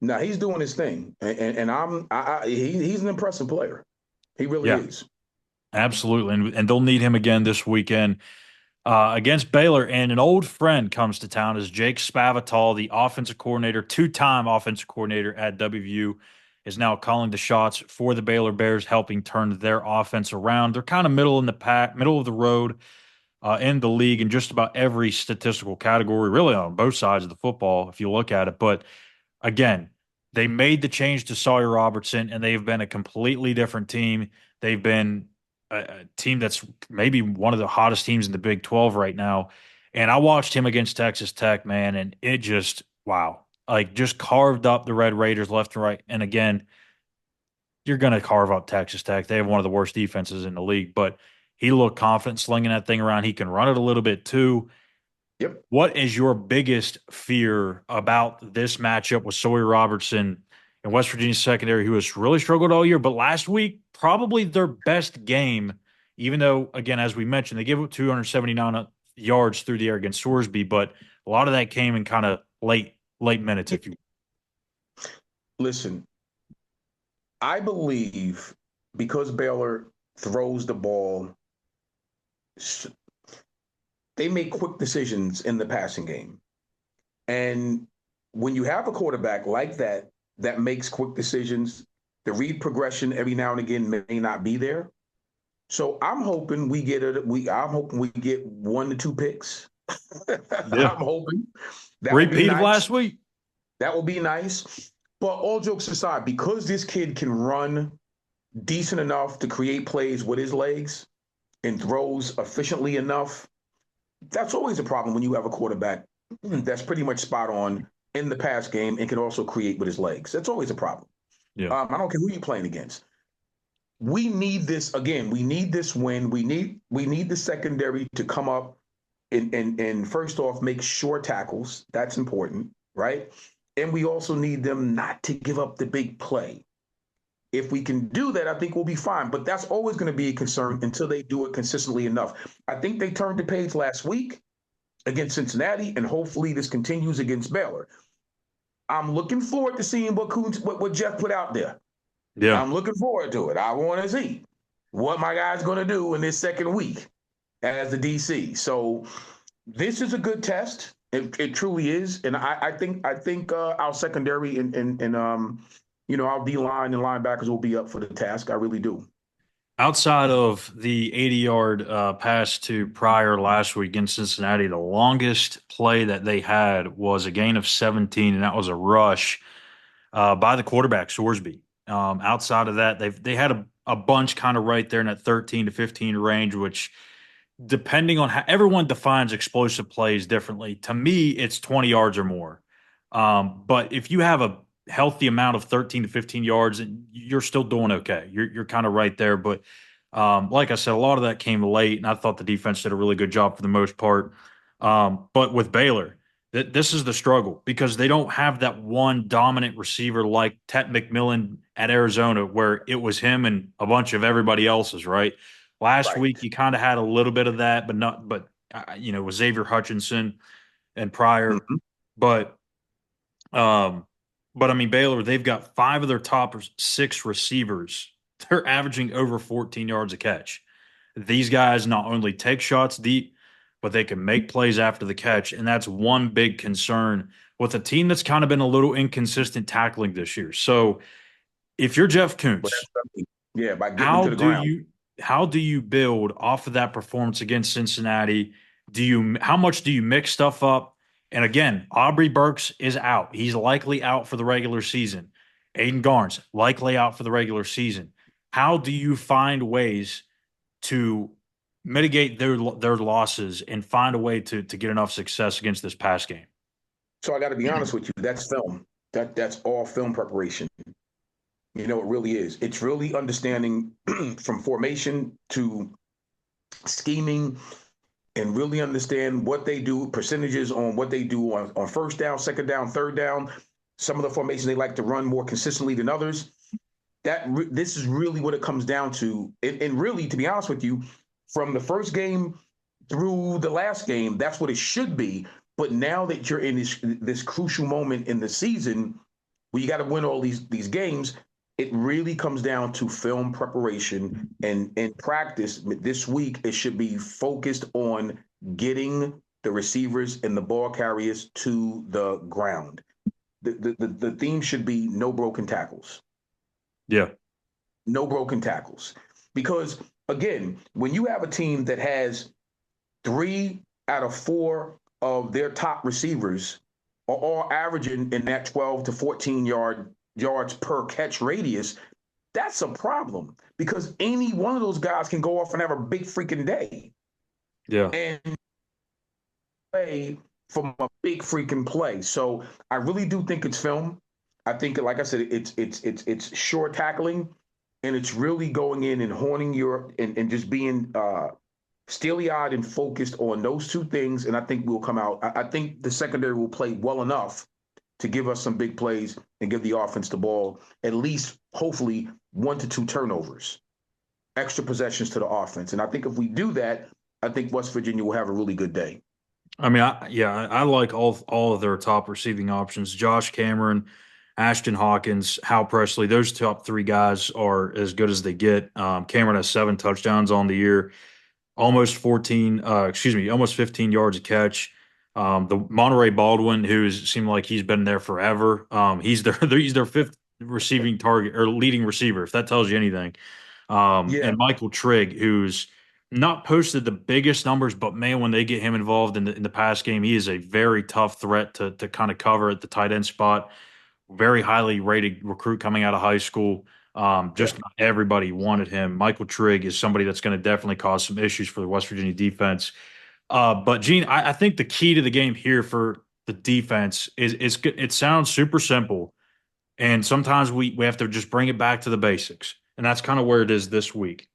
now he's doing his thing. He's an impressive player. He really yeah, is. absolutely. And they'll need him again this weekend against Baylor. And an old friend comes to town is Jake Spavital, the offensive coordinator, two-time offensive coordinator at WVU, is now calling the shots for the Baylor Bears, helping turn their offense around. They're kind of middle in the pack, middle of the road in the league in just about every statistical category, really on both sides of the football, if you look at it. But again, they made the change to Sawyer Robertson, and they've been a completely different team. They've been a team that's maybe one of the hottest teams in the Big 12 right now. And I watched him against Texas Tech, man, and it just, wow, like just carved up the Red Raiders left and right. And again, you're going to carve up Texas Tech. They have one of the worst defenses in the league, but he looked confident slinging that thing around. He can run it a little bit too. Yep. What is your biggest fear about this matchup with Sawyer Robertson and West Virginia secondary, who has really struggled all year, but last week, probably their best game, even though, again, as we mentioned, they gave up 279 yards through the air against Sorsby, but a lot of that came in kind of late minutes, if you Listen, I believe because Baylor throws the ball, they make quick decisions in the passing game. And when you have a quarterback like that, that makes quick decisions, the read progression every now and again may not be there. So I'm hoping we get I'm hoping we get 1 to 2 picks. Yeah. I'm hoping that would be Repeat of nice. last week. That will be nice. But all jokes aside, because this kid can run decent enough to create plays with his legs and throws efficiently enough, that's always a problem when you have a quarterback that's pretty much spot on in the pass game and can also create with his legs. That's always a problem. Yeah. I don't care who you're playing against. We need this again. We need this win. We need the secondary to come up and first off make short tackles. That's important, right? And we also need them not to give up the big play. If we can do that, I think we'll be fine. But that's always going to be a concern until they do it consistently enough. I think they turned the page last week against Cincinnati, and hopefully this continues against Baylor. I'm looking forward to seeing what Jeff put out there. Yeah. I'm looking forward to it. I want to see what my guy's going to do in this second week as the DC. So this is a good test. It truly is, and I think our secondary and our D line and linebackers will be up for the task. I really do. Outside of the 80-yard pass to Pryor last week in Cincinnati, the longest play that they had was a gain of 17, and that was a rush by the quarterback, Sorsby. Outside of that, they had a bunch kind of right there in that 13 to 15 range, which depending on how everyone defines explosive plays differently. To me, it's 20 yards or more. But if you have a healthy amount of 13 to 15 yards, you're still doing okay. You're kind of right there. But like I said, a lot of that came late, and I thought the defense did a really good job for the most part. But with Baylor, this is the struggle because they don't have that one dominant receiver like Tet McMillan at Arizona, where it was him and a bunch of everybody else's, right? Last Right. week, you kind of had a little bit of that, but not, but with Xavier Hutchinson and Pryor. Mm-hmm. But, um, but I mean, Baylor, they've got 5 of their top 6 receivers. They're averaging over 14 yards a catch. These guys not only take shots deep, but they can make plays after the catch. And that's one big concern with a team that's kind of been a little inconsistent tackling this year. So if you're Jeff Kuntz, Yeah, by getting them to the ground. How do you build off of that performance against Cincinnati? How much do you mix stuff up? And again, Aubrey Burks is out. He's likely out for the regular season. Aiden Garnes likely out for the regular season. How do you find ways to mitigate their losses and find a way to get enough success against this pass game? So I got to be honest with you. That's film. That's all film preparation. It really is. It's really understanding from formation to scheming and really understand what they do, percentages on what they do on first down, second down, third down. Some of the formations they like to run more consistently than others. This is really what it comes down to. And really, to be honest with you, from the first game through the last game, that's what it should be. But now that you're in this crucial moment in the season where you got to win all these games, it really comes down to film preparation and practice. This week, it should be focused on getting the receivers and the ball carriers to the ground. The theme should be no broken tackles. Yeah. No broken tackles. Because, again, when you have a team that has 3 out of 4 of their top receivers are all averaging in that 12 to 14 yards per catch radius, that's a problem because any one of those guys can go off and have a big freaking day. Yeah. And play from a big freaking play. So I really do think it's film. I think, like I said, it's short tackling, and it's really going in and horning and just being steely-eyed and focused on those two things. And I think we'll come out. I think the secondary will play well enough to give us some big plays and give the offense the ball, at least hopefully 1 to 2 turnovers, extra possessions to the offense. And I think if we do that, I think West Virginia will have a really good day. I mean, I like all of their top receiving options. Josh Cameron, Ashton Hawkins, Hal Presley. Those top 3 guys are as good as they get. Cameron has 7 touchdowns on the year, almost 15 yards a catch. The Monterey Baldwin, seemed like he's been there forever. He's their 5th receiving target or leading receiver, if that tells you anything. And Michael Trigg, who's not posted the biggest numbers, but man, when they get him involved in the pass game, he is a very tough threat to kind of cover at the tight end spot. Very highly rated recruit coming out of high school. Just not everybody wanted him. Michael Trigg is somebody that's going to definitely cause some issues for the West Virginia defense. But Gene, I think the key to the game here for the defense is it sounds super simple, and sometimes we have to just bring it back to the basics, and that's kind of where it is this week.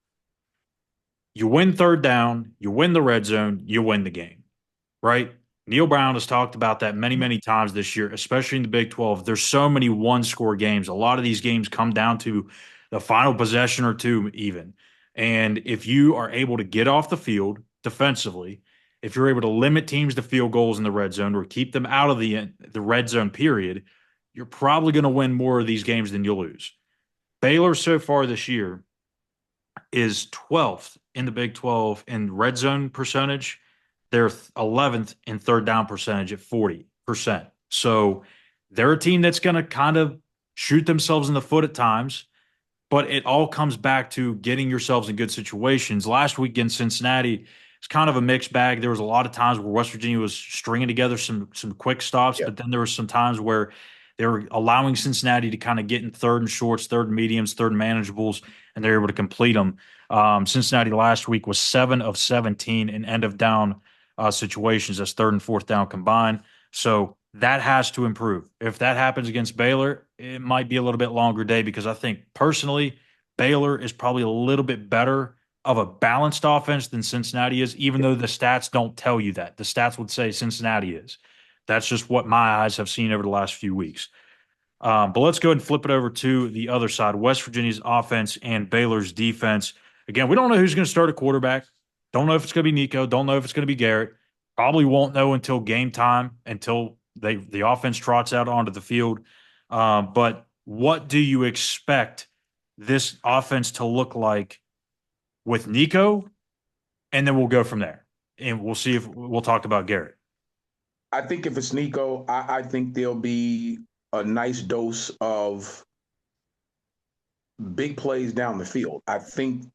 You win third down, you win the red zone, you win the game, right? Neil Brown has talked about that many, many times this year, especially in the Big 12. There's so many one-score games. A lot of these games come down to the final possession or two even. And if you are able to get off the field defensively, if you're able to limit teams to field goals in the red zone or keep them out of the red zone period, you're probably going to win more of these games than you lose. Baylor so far this year is 12th in the Big 12 in red zone percentage. They're 11th in third down percentage at 40%. So they're a team that's going to kind of shoot themselves in the foot at times, but it all comes back to getting yourselves in good situations. Last week in Cincinnati, it's kind of a mixed bag. There was a lot of times where West Virginia was stringing together some quick stops, but then there were some times where they were allowing Cincinnati to kind of get in third and shorts, third and mediums, third and manageables, and they're able to complete them. Cincinnati last week was 7 of 17 in end of down situations. That's third and fourth down combined. So that has to improve. If that happens against Baylor, it might be a little bit longer day because I think personally Baylor is probably a little bit better of a balanced offense than Cincinnati is, even though the stats don't tell you that. The stats would say Cincinnati is. That's just what my eyes have seen over the last few weeks. But let's go ahead and flip it over to the other side, West Virginia's offense and Baylor's defense. Again, we don't know who's going to start at quarterback. Don't know if it's going to be Nico. Don't know if it's going to be Garrett. Probably won't know until game time, until the offense trots out onto the field. But what do you expect this offense to look like with Nico? And then we'll go from there. And we'll see if we'll talk about Garrett. I think if it's Nico, I think there'll be a nice dose of big plays down the field. I think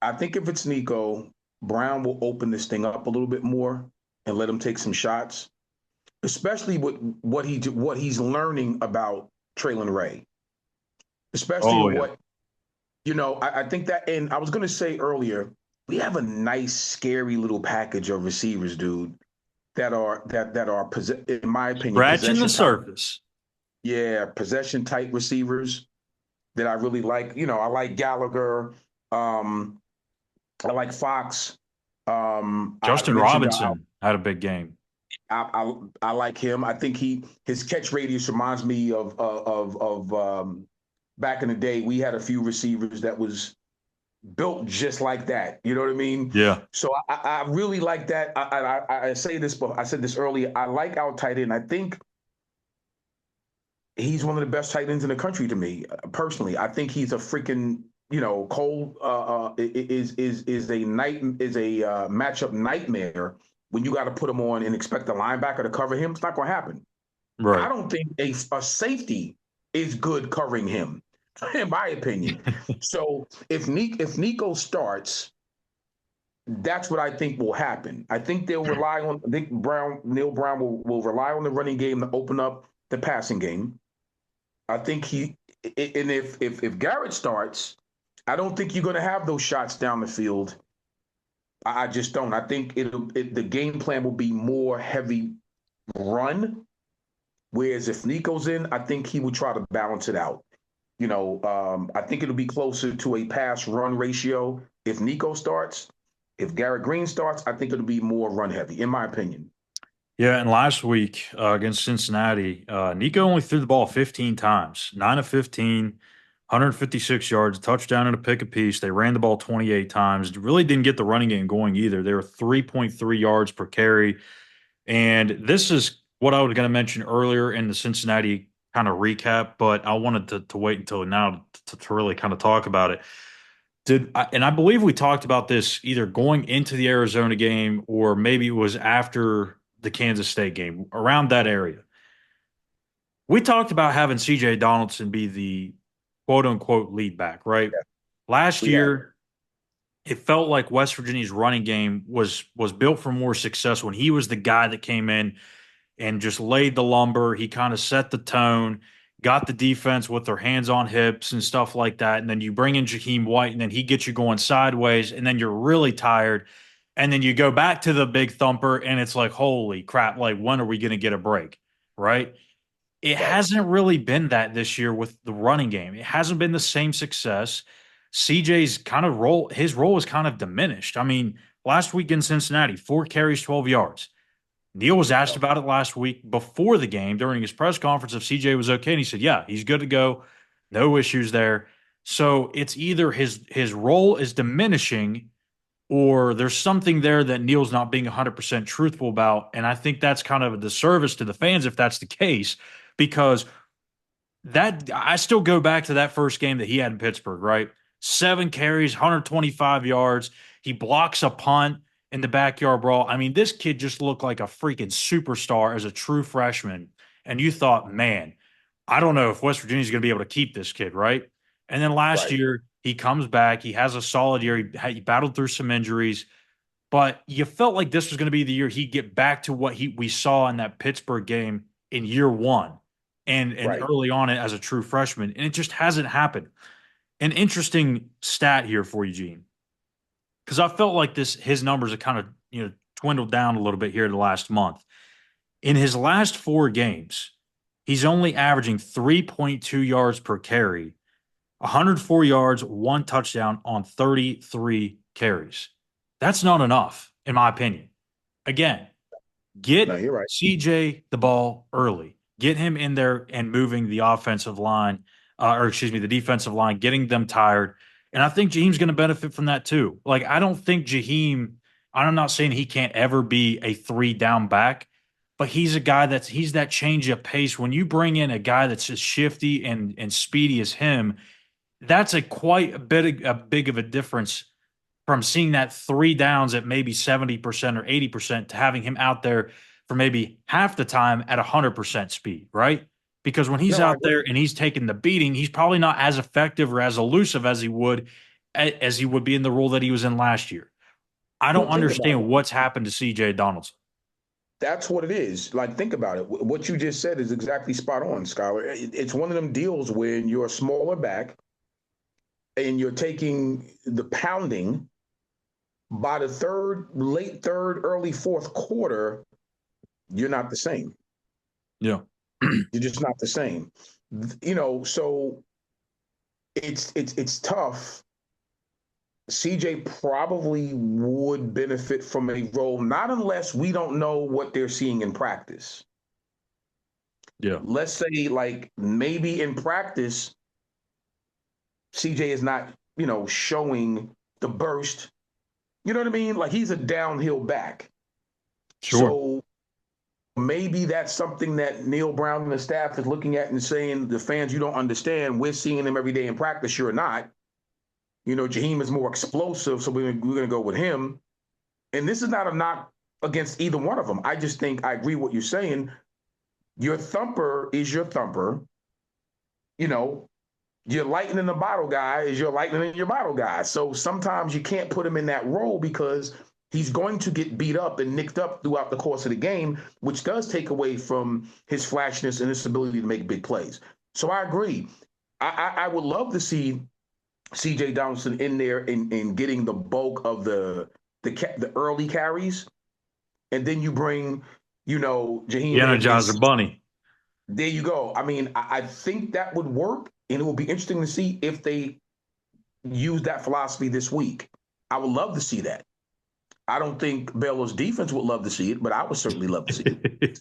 if it's Nico, Brown will open this thing up a little bit more and let him take some shots, especially with what he's learning about Traylon Ray. Especially I think that, and I was going to say earlier, we have a nice, scary little package of receivers, dude, that are in my opinion, Scratching the possession type. surface. Yeah, possession type receivers that I really like. I like Gallagher. Um, I like Fox. I Justin mentioned Robinson had a big game. I like him. I think his catch radius reminds me of back in the day. We had a few receivers that was built just like that. You know what I mean? Yeah. So I really like that. I say this, but I said this earlier. I like our tight end. I think he's one of the best tight ends in the country to me, personally. I think he's a freaking Cole is a matchup nightmare when you got to put him on and expect the linebacker to cover him. It's not going to happen. I Right. don't think a safety is good covering him, in my opinion. So if Nico starts, that's what I think will happen. I think they'll rely on. I think Neil Brown will rely on the running game to open up the passing game. I think if Garrett starts, I don't think you're going to have those shots down the field. I just don't. I think the game plan will be more heavy run. Whereas if Nico's in, I think he will try to balance it out. I think it'll be closer to a pass run ratio if Nico starts. If Garrett Green starts, I think it'll be more run heavy, in my opinion. Yeah, and last week against Cincinnati, Nico only threw the ball 15 times, 9 of 15, 156 yards, a touchdown and a pick apiece. They ran the ball 28 times. Really didn't get the running game going either. They were 3.3 yards per carry. And this is what I was going to mention earlier in the Cincinnati kind of recap, but I wanted to wait until now to really kind of talk about it. And I believe we talked about this either going into the Arizona game or maybe it was after the Kansas State game, around that area. We talked about having CJ Donaldson be the quote unquote lead back, right? Yeah. Last We have. year, it felt like West Virginia's running game was built for more success when he was the guy that came in and just laid the lumber. He kind of set the tone, got the defense with their hands on hips and stuff like that. And then you bring in Jaheim White, and then he gets you going sideways, and then you're really tired. And then you go back to the big thumper, and it's like, holy crap, like, when are we going to get a break? Right? It hasn't really been that this year with the running game. It hasn't been the same success. CJ's kind of role, his role is kind of diminished. I mean, last week in Cincinnati, 4 carries, 12 yards. Neil was asked about it last week before the game during his press conference if CJ was okay, and he said, yeah, he's good to go. No issues there. So it's either his role is diminishing or there's something there that Neil's not being 100% truthful about. And I think that's kind of a disservice to the fans if that's the case, because that I still go back to that first game that he had in Pittsburgh, right? 7 carries, 125 yards. He blocks a punt in the backyard brawl. I mean, this kid just looked like a freaking superstar as a true freshman. And you thought, man, I don't know if West Virginia's going to be able to keep this kid, right? And then last year, he comes back. He has a solid year. He battled through some injuries. But you felt like this was going to be the year he'd get back to what we saw in that Pittsburgh game in year one and early on as a true freshman. And it just hasn't happened. An interesting stat here for Eugene, because I felt like his numbers have kind of dwindled down a little bit here in the last month. In his last 4 games, he's only averaging 3.2 yards per carry, 104 yards, 1 touchdown on 33 carries. That's not enough, in my opinion. Again, get CJ the ball early. Get him in there and moving the offensive line, the defensive line, getting them tired. And I think Jaheim's going to benefit from that too. Like, I don't think Jaheim, I'm not saying he can't ever be a 3-down back, but he's a guy he's that change of pace. When you bring in a guy that's as shifty and speedy as him, that's quite a big of a difference from seeing that 3 downs at maybe 70% or 80% to having him out there for maybe half the time at 100% speed, right? Because when he's out there and he's taking the beating, he's probably not as effective or as elusive as he would be in the role that he was in last year. I don't understand what's happened to CJ Donaldson. That's what it is. Like, think about it. What you just said is exactly spot on, Schuyler. It's one of them deals when you're a smaller back and you're taking the pounding by the late third, early fourth quarter, you're not the same. Yeah. You're just not the same. So it's tough. CJ probably would benefit from a role, not unless we don't know what they're seeing in practice. Yeah. Let's say, like, maybe in practice, CJ is not, showing the burst. You know what I mean? Like, he's a downhill back. Sure. So maybe that's something that Neil Brown and the staff is looking at and saying, the fans, you don't understand. We're seeing him every day in practice. You're not. Jaheim is more explosive, so we're going to go with him. And this is not a knock against either one of them. I just think I agree with what you're saying. Your thumper is your thumper. Your lightning in the bottle guy is your lightning in your bottle guy. So sometimes you can't put him in that role because he's going to get beat up and nicked up throughout the course of the game, which does take away from his flashiness and his ability to make big plays. So I agree. I would love to see C.J. Donaldson in there and getting the bulk of the early carries, and then you bring, The Jaheim in. Energizer Bunny. There you go. I mean, I think that would work, and it will be interesting to see if they use that philosophy this week. I would love to see that. I don't think Baylor's defense would love to see it, but I would certainly love to see it.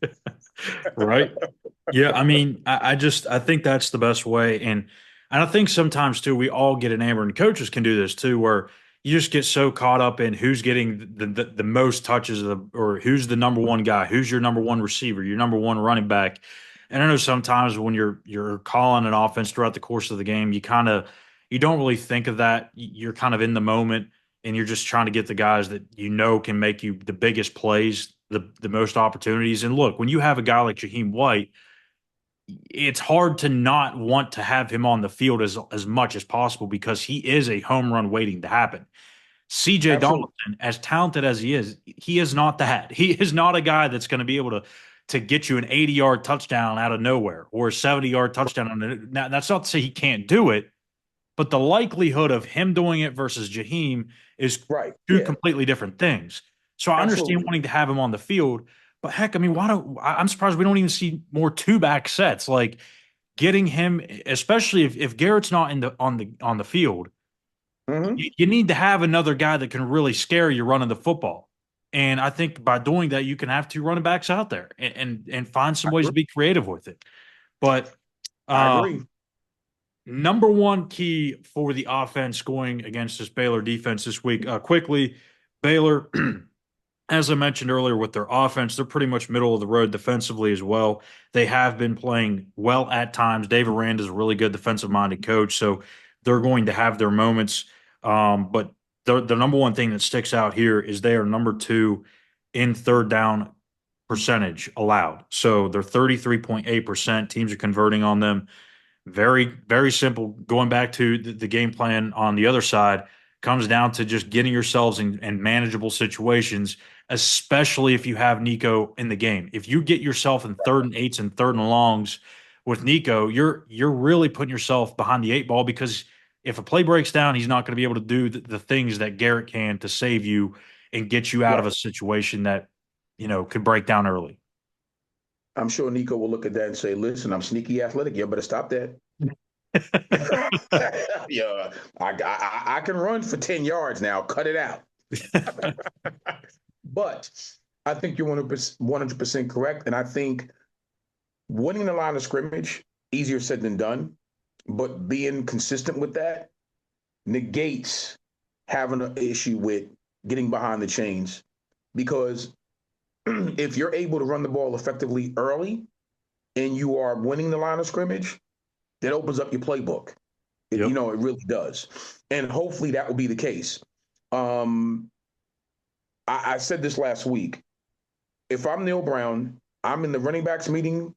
Right. Yeah. I mean, I think that's the best way. And I think sometimes too, we all get enamored, and coaches can do this too, where you just get so caught up in who's getting the most touches or who's the number one guy, who's your number one receiver, your number one running back. And I know sometimes when you're calling an offense throughout the course of the game, you don't really think of that. You're kind of in the moment, and you're just trying to get the guys that can make you the biggest plays, the most opportunities. And look, when you have a guy like Jaheim White, it's hard to not want to have him on the field as much as possible because he is a home run waiting to happen. CJ Absolutely. Donaldson, as talented as he is not that. He is not a guy that's going to be able to get you an 80-yard touchdown out of nowhere or a 70-yard touchdown. Now, that's not to say he can't do it, but the likelihood of him doing it versus Jaheim is Right. two Yeah. completely different things. So I understand Absolutely. wanting to have him on the field, but heck, I mean, I'm surprised we don't even see more two-back sets. Like getting him, especially if Garrett's not on the field, Mm-hmm. you need to have another guy that can really scare you running the football. And I think by doing that, you can have two running backs out there and find some ways to be creative with it. But I agree. number one key for the offense going against this Baylor defense this week, quickly, Baylor, as I mentioned earlier, with their offense, they're pretty much middle of the road defensively as well. They have been playing well at times. Dave Aranda is a really good defensive-minded coach, so they're going to have their moments. But the number one thing that sticks out here is they are number 2 in third down percentage allowed. So they're 33.8%. Teams are converting on them. Very, very simple. Going back to the game plan on the other side comes down to just getting yourselves in manageable situations, especially if you have Nico in the game. If you get yourself in 3rd and 8s and 3rd and longs with Nico, you're really putting yourself behind the 8 ball because if a play breaks down, he's not going to be able to do the things that Garrett can to save you and get you out of a situation that, could break down early. I'm sure Nico will look at that and say, listen, I'm sneaky athletic. You better stop that. Yeah, I can run for 10 yards now. Cut it out. But I think you're 100% correct. And I think winning the line of scrimmage, easier said than done. But being consistent with that negates having an issue with getting behind the chains. Because if you're able to run the ball effectively early and you are winning the line of scrimmage, that opens up your playbook. It really does. And hopefully that will be the case. I said this last week. If I'm Neil Brown, I'm in the running backs meeting,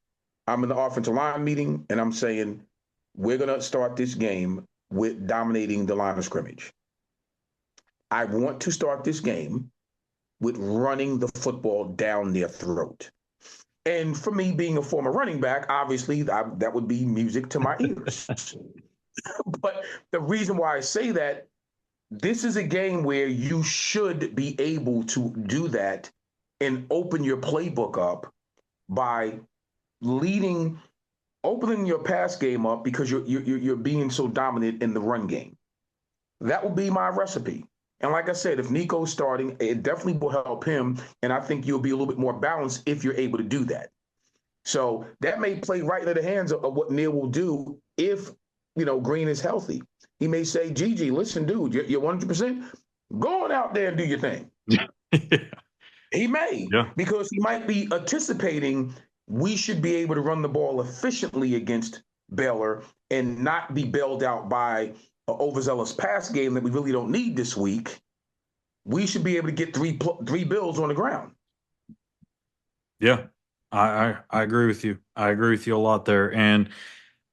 I'm in the offensive line meeting, and I'm saying, we're going to start this game with dominating the line of scrimmage. I want to start this game with running the football down their throat. And for me, being a former running back, obviously that would be music to my ears. But the reason why I say that, this is a game where you should be able to do that and open your playbook up by opening your pass game up because you're being so dominant in the run game. That will be my recipe. And like I said, if Nico's starting, it definitely will help him. And I think you'll be a little bit more balanced if you're able to do that. So that may play right into the hands of what Neil will do if, Green is healthy. He may say, Gigi, listen, dude, you're 100%. Go on out there and do your thing. He may, because he might be anticipating we should be able to run the ball efficiently against Baylor and not be bailed out by an overzealous pass game that we really don't need this week. We should be able to get three bills on the ground. Yeah, I agree with you. I agree with you a lot there. And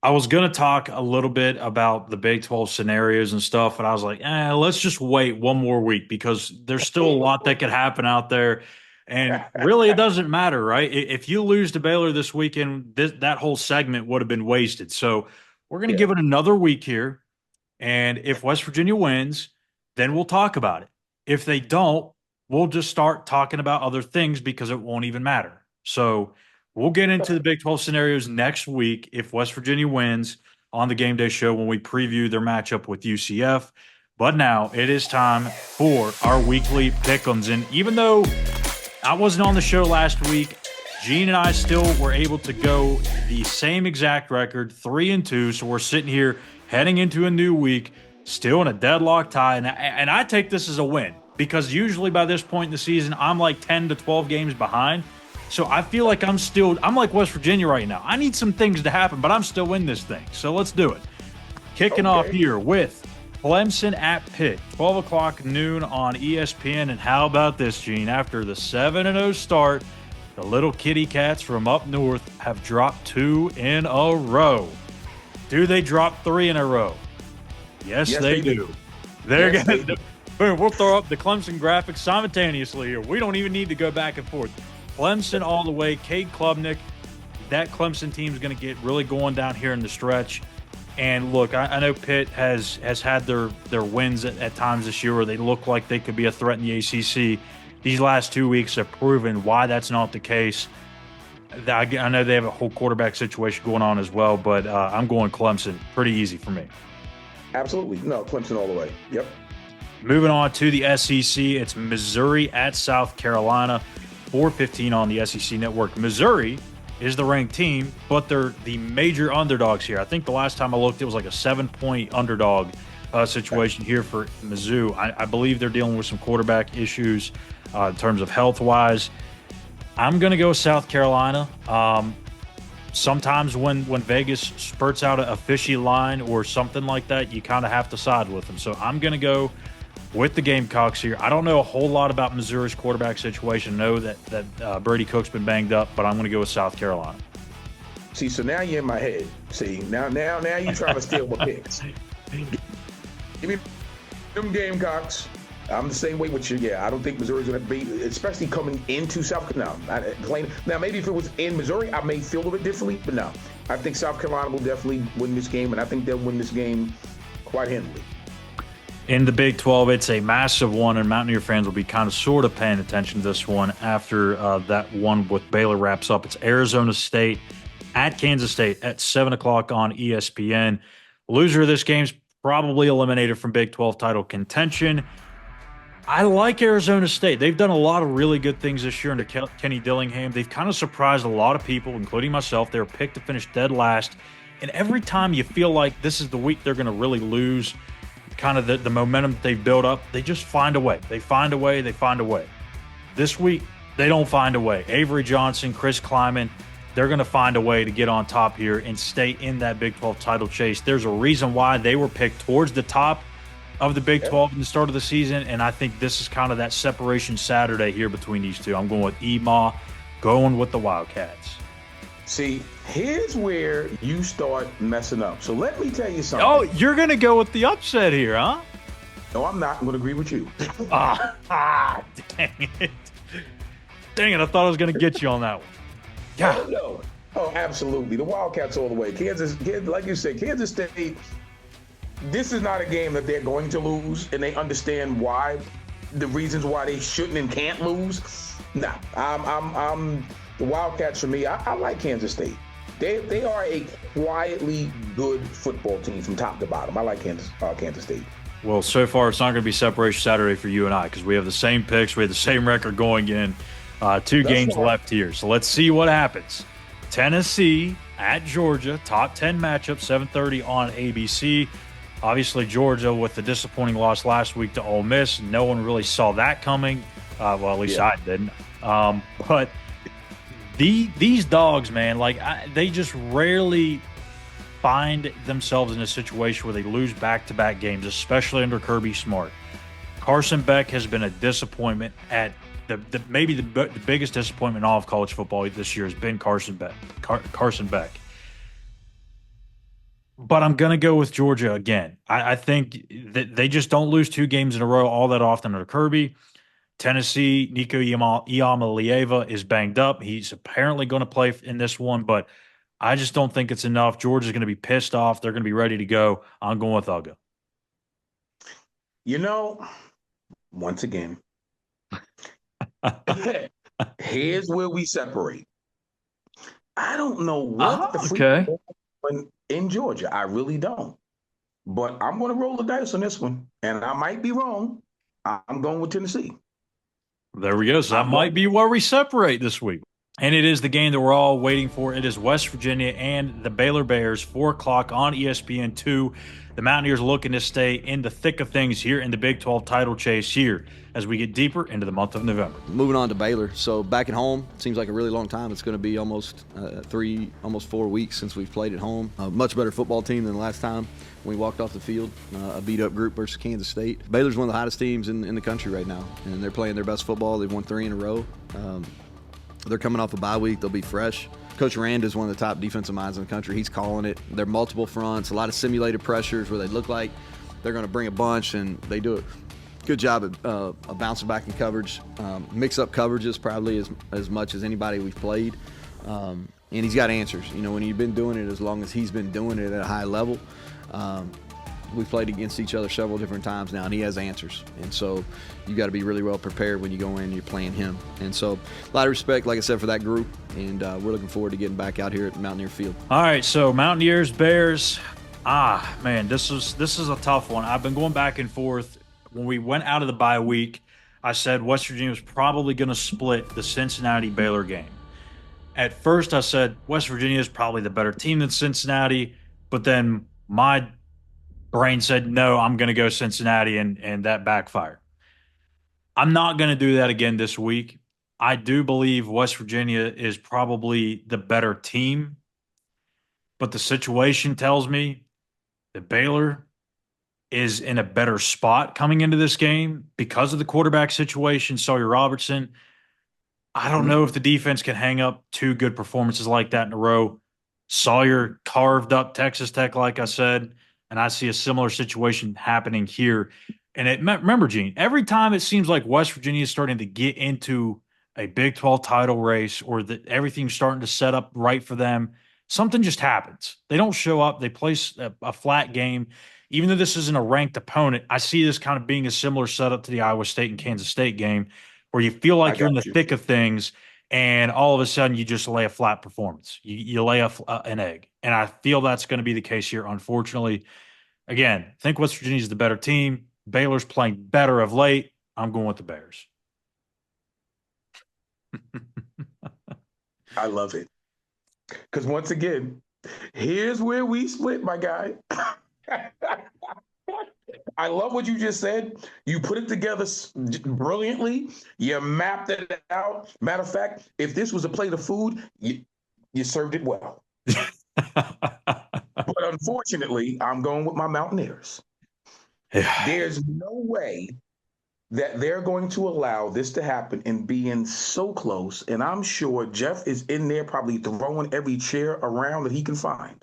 I was going to talk a little bit about the Big 12 scenarios and stuff, and I was like, let's just wait one more week because there's still a lot that could happen out there. And really, it doesn't matter, right? If you lose to Baylor this weekend, that whole segment would have been wasted. So we're going to give it another week here. And if West Virginia wins, then we'll talk about it. If they don't, we'll just start talking about other things because it won't even matter. So we'll get into the Big 12 scenarios next week if West Virginia wins on the Game Day Show when we preview their matchup with UCF. But now it is time for our weekly pick'ems. And even though I wasn't on the show last week, Gene and I still were able to go the same exact record, 3-2. So we're sitting here heading into a new week, still in a deadlock tie. And I take this as a win because usually by this point in the season, I'm like 10 to 12 games behind. So I feel like I'm like West Virginia right now. I need some things to happen, but I'm still in this thing. So let's do it. Kicking off here with Clemson at Pitt, 12 o'clock noon on ESPN. And how about this, Gene? After the 7-0 start, the little kitty cats from up north have dropped 2 in a row. Do they drop 3 in a row? Yes, they do. They're going to boom. We'll throw up the Clemson graphics simultaneously here. We don't even need to go back and forth. Clemson all the way. Cade Klubnik, that Clemson team is going to get really going down here in the stretch. And look, I know Pitt has had their wins at times this year where they look like they could be a threat in the ACC. These last 2 weeks have proven why that's not the case. I know they have a whole quarterback situation going on as well, but I'm going Clemson. Pretty easy for me. Absolutely. No, Clemson all the way. Yep. Moving on to the SEC, it's Missouri at South Carolina, 4:15 on the SEC Network. Missouri is the ranked team, but they're the major underdogs here. I think the last time I looked, it was like a 7-point underdog situation here for Mizzou. I believe they're dealing with some quarterback issues in terms of health-wise. I'm going to go South Carolina. Sometimes when Vegas spurts out a fishy line or something like that, you kind of have to side with them. So I'm going to go with the Gamecocks here. I don't know a whole lot about Missouri's quarterback situation. I know that Brady Cook's been banged up, but I'm going to go with South Carolina. See, so now you're in my head. See, now you're trying to steal my picks. Give me them Gamecocks. I'm the same way with you. Yeah, I don't think Missouri's going to be, especially coming into South Carolina. Now, maybe if it was in Missouri, I may feel a little bit differently, but no. I think South Carolina will definitely win this game, and I think they'll win this game quite handily. In the Big 12, it's a massive one, and Mountaineer fans will be kind of sort of paying attention to this one after that one with Baylor wraps up. It's Arizona State at Kansas State at 7 o'clock on ESPN. Loser of this game's probably eliminated from Big 12 title contention. I like Arizona State. They've done a lot of really good things this year under Kenny Dillingham. They've kind of surprised a lot of people, including myself. They were picked to finish dead last. And every time you feel like this is the week they're going to really lose kind of the momentum that they've built up, they just find a way. They find a way. They find a way. This week, they don't find a way. Avery Johnson, Chris Kleiman, they're going to find a way to get on top here and stay in that Big 12 title chase. There's a reason why they were picked towards the top of the Big 12 in the start of the season, and I think this is kind of that separation Saturday here between these two. I'm going with EMA, going with the Wildcats. See, here's where you start messing up. So let me tell you something. Oh, you're going to go with the upset here, huh? No, I'm not. I'm going to agree with you. Dang it. Dang it, I thought I was going to get you on that one. Yeah. No. Oh, absolutely. The Wildcats all the way. Kansas, like you said, Kansas State, this is not a game that they're going to lose, and they understand the reasons why they shouldn't and can't lose. Nah, I'm the Wildcats for me. I like Kansas State. They are a quietly good football team from top to bottom. I like Kansas State. Well, so far it's not going to be separation Saturday for you and I because we have the same picks. We have the same record going in. Two games left here. So let's see what happens. Tennessee at Georgia, top 10 matchup, 7:30 on ABC. Obviously, Georgia with the disappointing loss last week to Ole Miss. No one really saw that coming. Well, at least I didn't. But these dogs, man, they just rarely find themselves in a situation where they lose back-to-back games, especially under Kirby Smart. Carson Beck has been a disappointment at maybe the biggest disappointment in all of college football this year has been Carson Beck. But I'm going to go with Georgia again. I think that they just don't lose two games in a row all that often under Kirby. Tennessee, Nico Iamaleava is banged up. He's apparently going to play in this one, but I just don't think it's enough. Georgia's going to be pissed off. They're going to be ready to go. I'm going with Uga. Once again, here's where we separate. I don't know what the freak in Georgia. I really don't. But I'm going to roll the dice on this one, and I might be wrong. I'm going with Tennessee. There we go. So that might be where we separate this week. And it is the game that we're all waiting for. It is West Virginia and the Baylor Bears, 4 o'clock on ESPN2. The Mountaineers looking to stay in the thick of things here in the Big 12 title chase here as we get deeper into the month of November. Moving on to Baylor. So back at home, seems like a really long time. It's going to be almost 4 weeks since we've played at home. A much better football team than the last time we walked off the field. A beat-up group versus Kansas State. Baylor's one of the hottest teams in the country right now, and they're playing their best football. They've won 3 in a row. They're coming off a bye week. They'll be fresh. Coach Rand is one of the top defensive minds in the country. He's calling it. They're multiple fronts, a lot of simulated pressures where they look like they're going to bring a bunch, and they do a good job of bouncing back in coverage. Mix-up coverages probably as much as anybody we've played. And he's got answers. When you've been doing it as long as he's been doing it at a high level, we've played against each other several different times now, and he has answers. And so you got to be really well prepared when you go in and you're playing him. And so a lot of respect, like I said, for that group, and we're looking forward to getting back out here at Mountaineer Field. All right, so Mountaineers, Bears. Man, this is a tough one. I've been going back and forth. When we went out of the bye week, I said West Virginia was probably going to split the Cincinnati-Baylor game. At first, I said West Virginia is probably the better team than Cincinnati, but then my brain said, no, I'm going to go Cincinnati, and that backfired. I'm not going to do that again this week. I do believe West Virginia is probably the better team, but the situation tells me that Baylor is in a better spot coming into this game because of the quarterback situation. Sawyer Robertson, I don't know if the defense can hang up 2 good performances like that in a row. Sawyer carved up Texas Tech, like I said, and I see a similar situation happening here. And remember, Gene, every time it seems like West Virginia is starting to get into a Big 12 title race or that everything's starting to set up right for them, something just happens. They don't show up. They play a flat game. Even though this isn't a ranked opponent, I see this kind of being a similar setup to the Iowa State and Kansas State game where you feel like you're in the thick of things and all of a sudden you just lay a flat performance. You lay an egg. And I feel that's going to be the case here, unfortunately. Again, I think West Virginia is the better team. Baylor's playing better of late. I'm going with the Bears. I love it. Because once again, here's where we split, my guy. I love what you just said. You put it together brilliantly. You mapped it out. Matter of fact, if this was a plate of food, you served it well. But unfortunately, I'm going with my Mountaineers. Yeah. There's no way that they're going to allow this to happen and being so close. And I'm sure Jeff is in there probably throwing every chair around that he can find.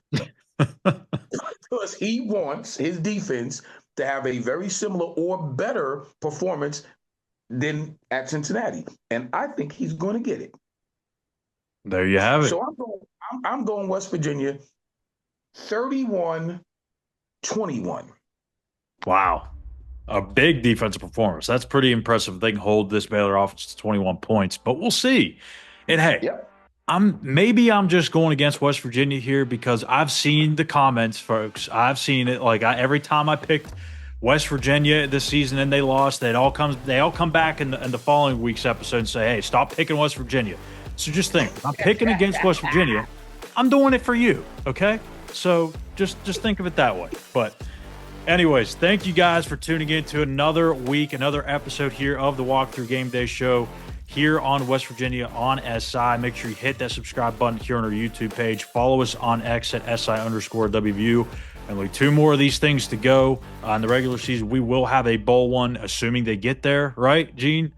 Because he wants his defense to have a very similar or better performance than at Cincinnati. And I think he's going to get it. There you have it. So I'm going West Virginia 31-21. Wow. A big defensive performance. That's pretty impressive. They can hold this Baylor offense to 21 points, but we'll see. And hey, Yep. I'm just going against West Virginia here because I've seen the comments, folks. I've seen it. Like every time I picked West Virginia this season and they lost, they all come back in the following week's episode and say, "Hey, stop picking West Virginia." So just think, if I'm picking against West Virginia, I'm doing it for you. Okay, so just think of it that way. But anyways, thank you guys for tuning in to another week, another episode here of the Walkthrough Game Day Show here on West Virginia on SI. Make sure you hit that subscribe button here on our YouTube page. Follow us on X at SI_WVU. Only 2 more of these things to go in the regular season. We will have a bowl one, assuming they get there, right, Gene?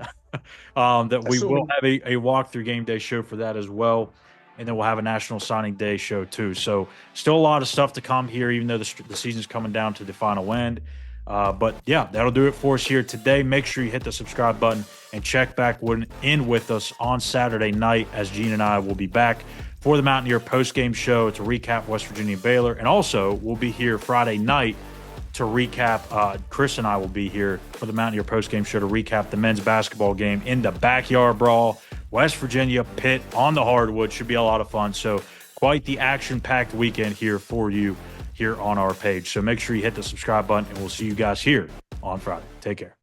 That we will have a Walkthrough Game Day show for that as well. And then we'll have a National Signing Day show too. So still a lot of stuff to come here, even though the season's coming down to the final end. But yeah, that'll do it for us here today. Make sure you hit the subscribe button and check back in with us on Saturday night as Gene and I will be back for the Mountaineer post-game show to recap West Virginia and Baylor. And also we'll be here Friday night to recap. Chris and I will be here for the Mountaineer post-game show to recap the men's basketball game in the backyard brawl. West Virginia, Pitt on the hardwood. Should be a lot of fun. So quite the action-packed weekend here for you here on our page. So make sure you hit the subscribe button, and we'll see you guys here on Friday. Take care.